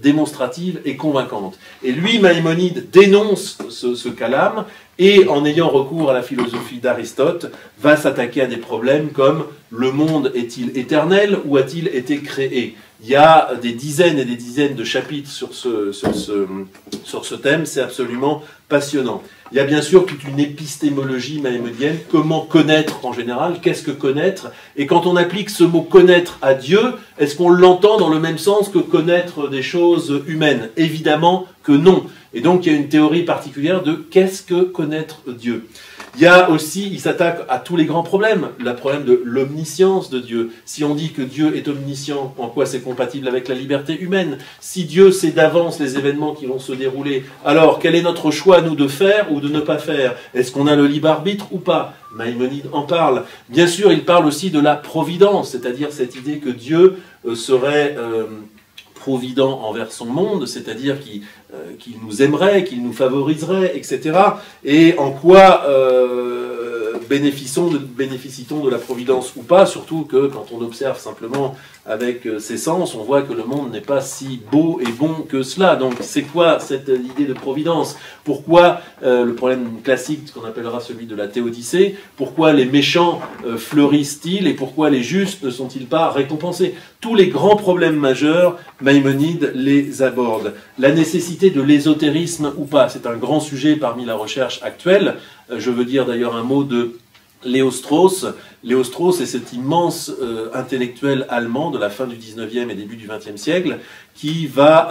démonstrative et convaincante. Et lui, Maïmonide, dénonce ce kalam, et en ayant recours à la philosophie d'Aristote, va s'attaquer à des problèmes comme le monde est-il éternel ou a-t-il été créé? Il y a des dizaines et des dizaines de chapitres sur ce thème, c'est absolument passionnant. Il y a bien sûr toute une épistémologie maïmonidienne, comment connaître en général, qu'est-ce que connaître, et quand on applique ce mot connaître à Dieu, est-ce qu'on l'entend dans le même sens que connaître des choses humaines? Évidemment que non. Et donc il y a une théorie particulière de qu'est-ce que connaître Dieu. Il y a aussi, il s'attaque à tous les grands problèmes, le problème de l'omniscience de Dieu. Si on dit que Dieu est omniscient, en quoi c'est compatible avec la liberté humaine? Si Dieu sait d'avance les événements qui vont se dérouler, alors quel est notre choix, nous, de faire ou de ne pas faire? Est-ce qu'on a le libre arbitre ou pas? Maïmonide en parle. Bien sûr, il parle aussi de la providence, c'est-à-dire cette idée que Dieu serait provident envers son monde, c'est-à-dire qu'il nous aimerait, qu'il nous favoriserait, etc. Et en quoi bénéficie-t-on de la providence ou pas, surtout que quand on observe simplement avec ses sens, on voit que le monde n'est pas si beau et bon que cela. Donc c'est quoi cette idée de providence? Pourquoi le problème classique, ce qu'on appellera celui de la théodicée, pourquoi les méchants fleurissent-ils et pourquoi les justes ne sont-ils pas récompensés? Tous les grands problèmes majeurs, Maïmonide les aborde. La nécessité de l'ésotérisme ou pas, c'est un grand sujet parmi la recherche actuelle. Je veux dire d'ailleurs un mot de Léo Strauss. Léo Strauss est cet immense intellectuel allemand de la fin du 19e et début du 20e siècle qui va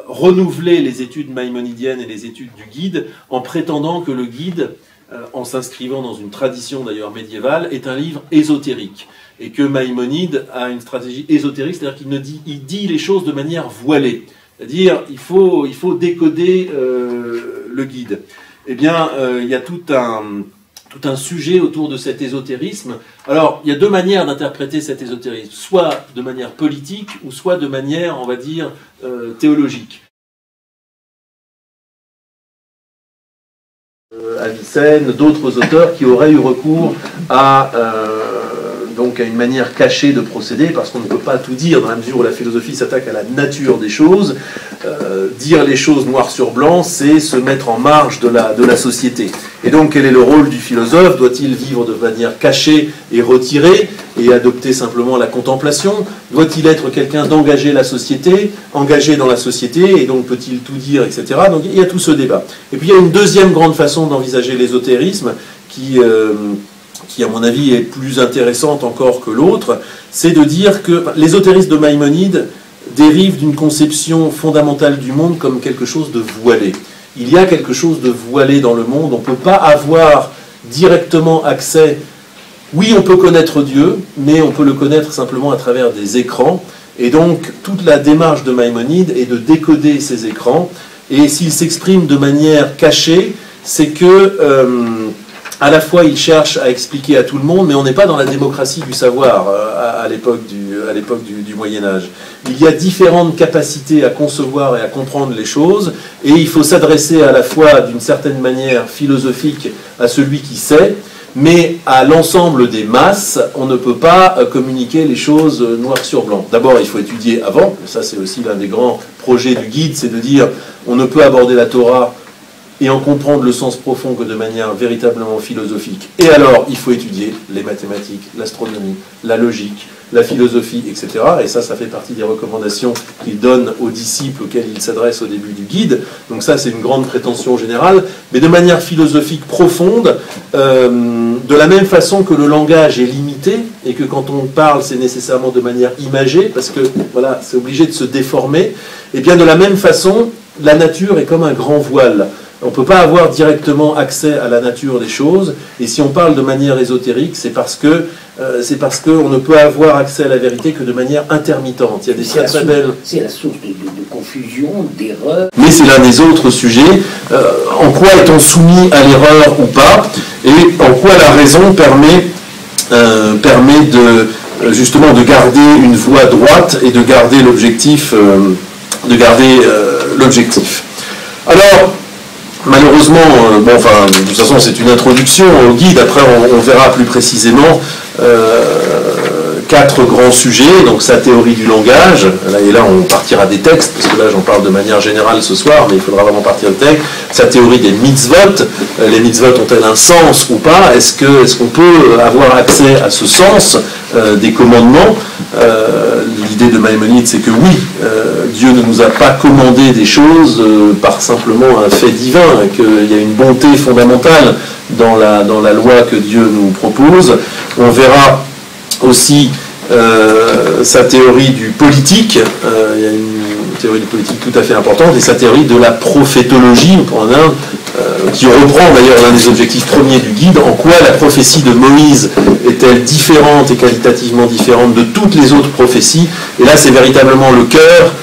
renouveler les études maïmonidiennes et les études du guide en prétendant que le guide en s'inscrivant dans une tradition d'ailleurs médiévale, est un livre ésotérique. Et que Maïmonide a une stratégie ésotérique, c'est-à-dire qu'il dit les choses de manière voilée. C'est-à-dire il faut décoder le guide. Eh bien, il y a tout un sujet autour de cet ésotérisme. Alors, il y a deux manières d'interpréter cet ésotérisme, soit de manière politique, ou soit de manière, on va dire, théologique. Avicenne, d'autres auteurs qui auraient eu recours à une manière cachée de procéder, parce qu'on ne peut pas tout dire dans la mesure où la philosophie s'attaque à la nature des choses. Dire les choses noir sur blanc, c'est se mettre en marge de la société. Et donc, quel est le rôle du philosophe? Doit-il vivre de manière cachée et retirée, et adopter simplement la contemplation? Doit-il être quelqu'un d'engagé la société, engagé dans la société, et donc peut-il tout dire, etc. Donc il y a tout ce débat. Et puis il y a une deuxième grande façon d'envisager l'ésotérisme, qui à mon avis est plus intéressante encore que l'autre, c'est de dire que l'ésotérisme de Maïmonide dérive d'une conception fondamentale du monde comme quelque chose de voilé. Il y a quelque chose de voilé dans le monde, on ne peut pas avoir directement accès. Oui, on peut connaître Dieu, mais on peut le connaître simplement à travers des écrans. Et donc, toute la démarche de Maïmonide est de décoder ces écrans. Et s'il s'exprime de manière cachée, c'est que, à la fois, il cherche à expliquer à tout le monde, mais on n'est pas dans la démocratie du savoir à l'époque du Moyen-Âge. Il y a différentes capacités à concevoir et à comprendre les choses, et il faut s'adresser à la fois d'une certaine manière philosophique à celui qui sait, mais à l'ensemble des masses, on ne peut pas communiquer les choses noir sur blanc. D'abord, il faut étudier avant, ça c'est aussi l'un des grands projets du guide, c'est de dire on ne peut aborder la Torah et en comprendre le sens profond que de manière véritablement philosophique. Et alors, il faut étudier les mathématiques, l'astronomie, la logique, la philosophie, etc. Et ça fait partie des recommandations qu'il donne aux disciples auxquels il s'adresse au début du guide. Donc ça, c'est une grande prétention générale, mais de manière philosophique profonde, de la même façon que le langage est limité, et que quand on parle, c'est nécessairement de manière imagée, parce que voilà, c'est obligé de se déformer, et bien de la même façon, la nature est comme un grand voile. On ne peut pas avoir directement accès à la nature des choses, et si on parle de manière ésotérique, c'est parce qu'on ne peut avoir accès à la vérité que de manière intermittente. Il y a des très belles... C'est la source de confusion, d'erreur. Mais c'est l'un des autres sujets. En quoi est-on soumis à l'erreur ou pas, et en quoi la raison permet justement de garder une voie droite et de garder l'objectif. Alors, malheureusement, de toute façon c'est une introduction au guide, après on verra plus précisément 4 grands sujets, donc sa théorie du langage, là on partira des textes, parce que là j'en parle de manière générale ce soir, mais il faudra vraiment partir de texte, sa théorie des mitzvot, les mitzvot ont-elles un sens ou pas, est-ce qu'on peut avoir accès à ce sens des commandements? L'idée de Maïmonide c'est que oui, Dieu ne nous a pas commandé des choses par simplement un fait divin, qu'il y a une bonté fondamentale dans la loi que Dieu nous propose. On verra aussi sa théorie du politique, il y a une théorie du politique tout à fait importante, et sa théorie de la prophétologie, qui reprend d'ailleurs l'un des objectifs premiers du guide, en quoi la prophétie de Moïse est-elle différente et qualitativement différente de toutes les autres prophéties. Et là c'est véritablement le cœur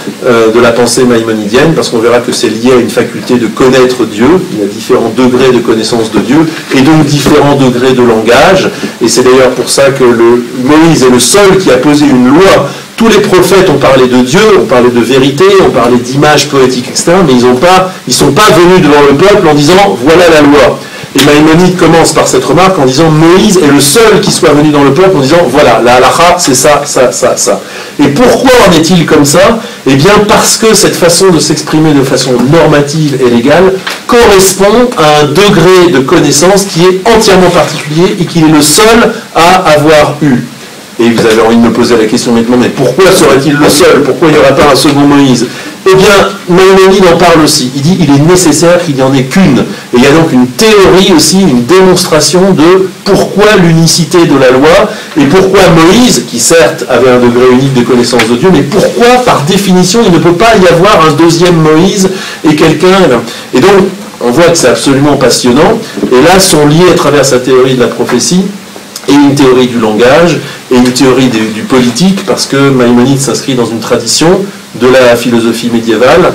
de la pensée maïmonidienne, parce qu'on verra que c'est lié à une faculté de connaître Dieu, il y a différents degrés de connaissance de Dieu, et donc différents degrés de langage, et c'est d'ailleurs pour ça que Moïse est le seul qui a posé une loi. Tous les prophètes ont parlé de Dieu, ont parlé de vérité, ont parlé d'images poétiques, etc. Mais ils ne sont pas venus devant le peuple en disant « voilà la loi ». Et Maïmonide commence par cette remarque en disant « Moïse est le seul qui soit venu dans le peuple en disant « voilà, la halakha, c'est ça, ça, ça, ça ». Et pourquoi en est-il comme ça? Eh bien parce que cette façon de s'exprimer de façon normative et légale correspond à un degré de connaissance qui est entièrement particulier et qu'il est le seul à avoir eu. Et vous avez envie de me poser la question maintenant, mais pourquoi serait-il le seul? Pourquoi il n'y aurait pas un second Moïse? Eh bien, Maïmonide en parle aussi. Il dit qu'il est nécessaire qu'il n'y en ait qu'une. Et il y a donc une théorie aussi, une démonstration de pourquoi l'unicité de la loi, et pourquoi Moïse, qui certes avait un degré unique de connaissance de Dieu, mais pourquoi, par définition, il ne peut pas y avoir un deuxième Moïse et quelqu'un... Et donc, on voit que c'est absolument passionnant. et là sont liés à travers sa théorie de la prophétie et une théorie du langage et une théorie du politique, parce que Maïmonide s'inscrit dans une tradition de la philosophie médiévale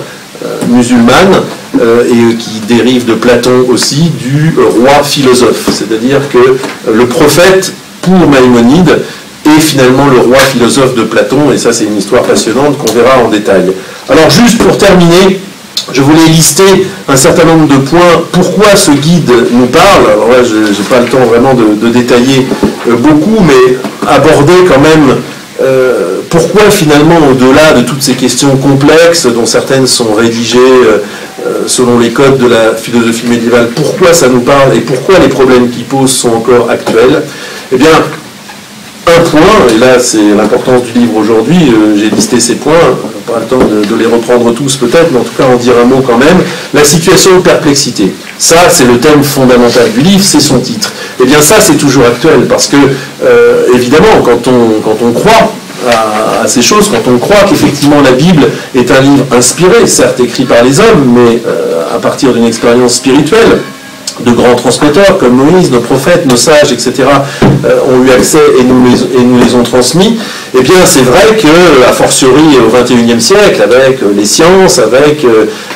musulmane et qui dérive de Platon aussi, du roi philosophe. C'est-à-dire que le prophète, pour Maïmonide, est finalement le roi philosophe de Platon, et ça c'est une histoire passionnante qu'on verra en détail. Alors juste pour terminer, je voulais lister un certain nombre de points. Pourquoi ce guide nous parle? Alors là, je n'ai pas le temps vraiment de détailler beaucoup, mais aborder quand même pourquoi finalement, au-delà de toutes ces questions complexes, dont certaines sont rédigées selon les codes de la philosophie médiévale, pourquoi ça nous parle et pourquoi les problèmes qu'il pose sont encore actuels? Eh bien, un point, et là c'est l'importance du livre aujourd'hui, j'ai listé ces points, on n'a pas le temps de les reprendre tous peut-être, mais en tout cas en dire un mot quand même. La situation de perplexité, ça c'est le thème fondamental du livre, c'est son titre. Eh bien ça c'est toujours actuel, parce que évidemment quand on croit à ces choses, quand on croit qu'effectivement la Bible est un livre inspiré, certes écrit par les hommes, mais à partir d'une expérience spirituelle, de grands transmetteurs comme Moïse, nos prophètes, nos sages, etc. Ont eu accès et nous les ont transmis, eh bien c'est vrai que, a fortiori au XXIe siècle, avec les sciences, avec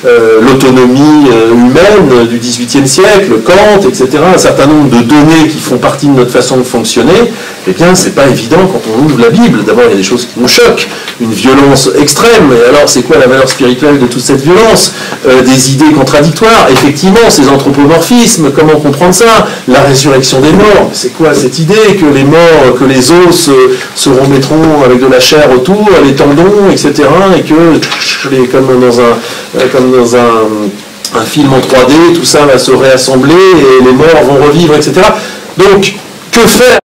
l'autonomie humaine du XVIIIe siècle, Kant, etc., un certain nombre de données qui font partie de notre façon de fonctionner, eh bien c'est pas évident quand on ouvre la Bible. D'abord il y a des choses qui nous choquent, une violence extrême, et alors c'est quoi la valeur spirituelle de toute cette violence? Des idées contradictoires, effectivement, ces anthropomorphismes, comment comprendre ça? La résurrection des morts, c'est quoi cette idée que les morts, que les os se remettront avec de la chair autour, les tendons, etc., et que, comme dans un film en 3D, tout ça va se réassembler et les morts vont revivre, etc. Donc, que faire?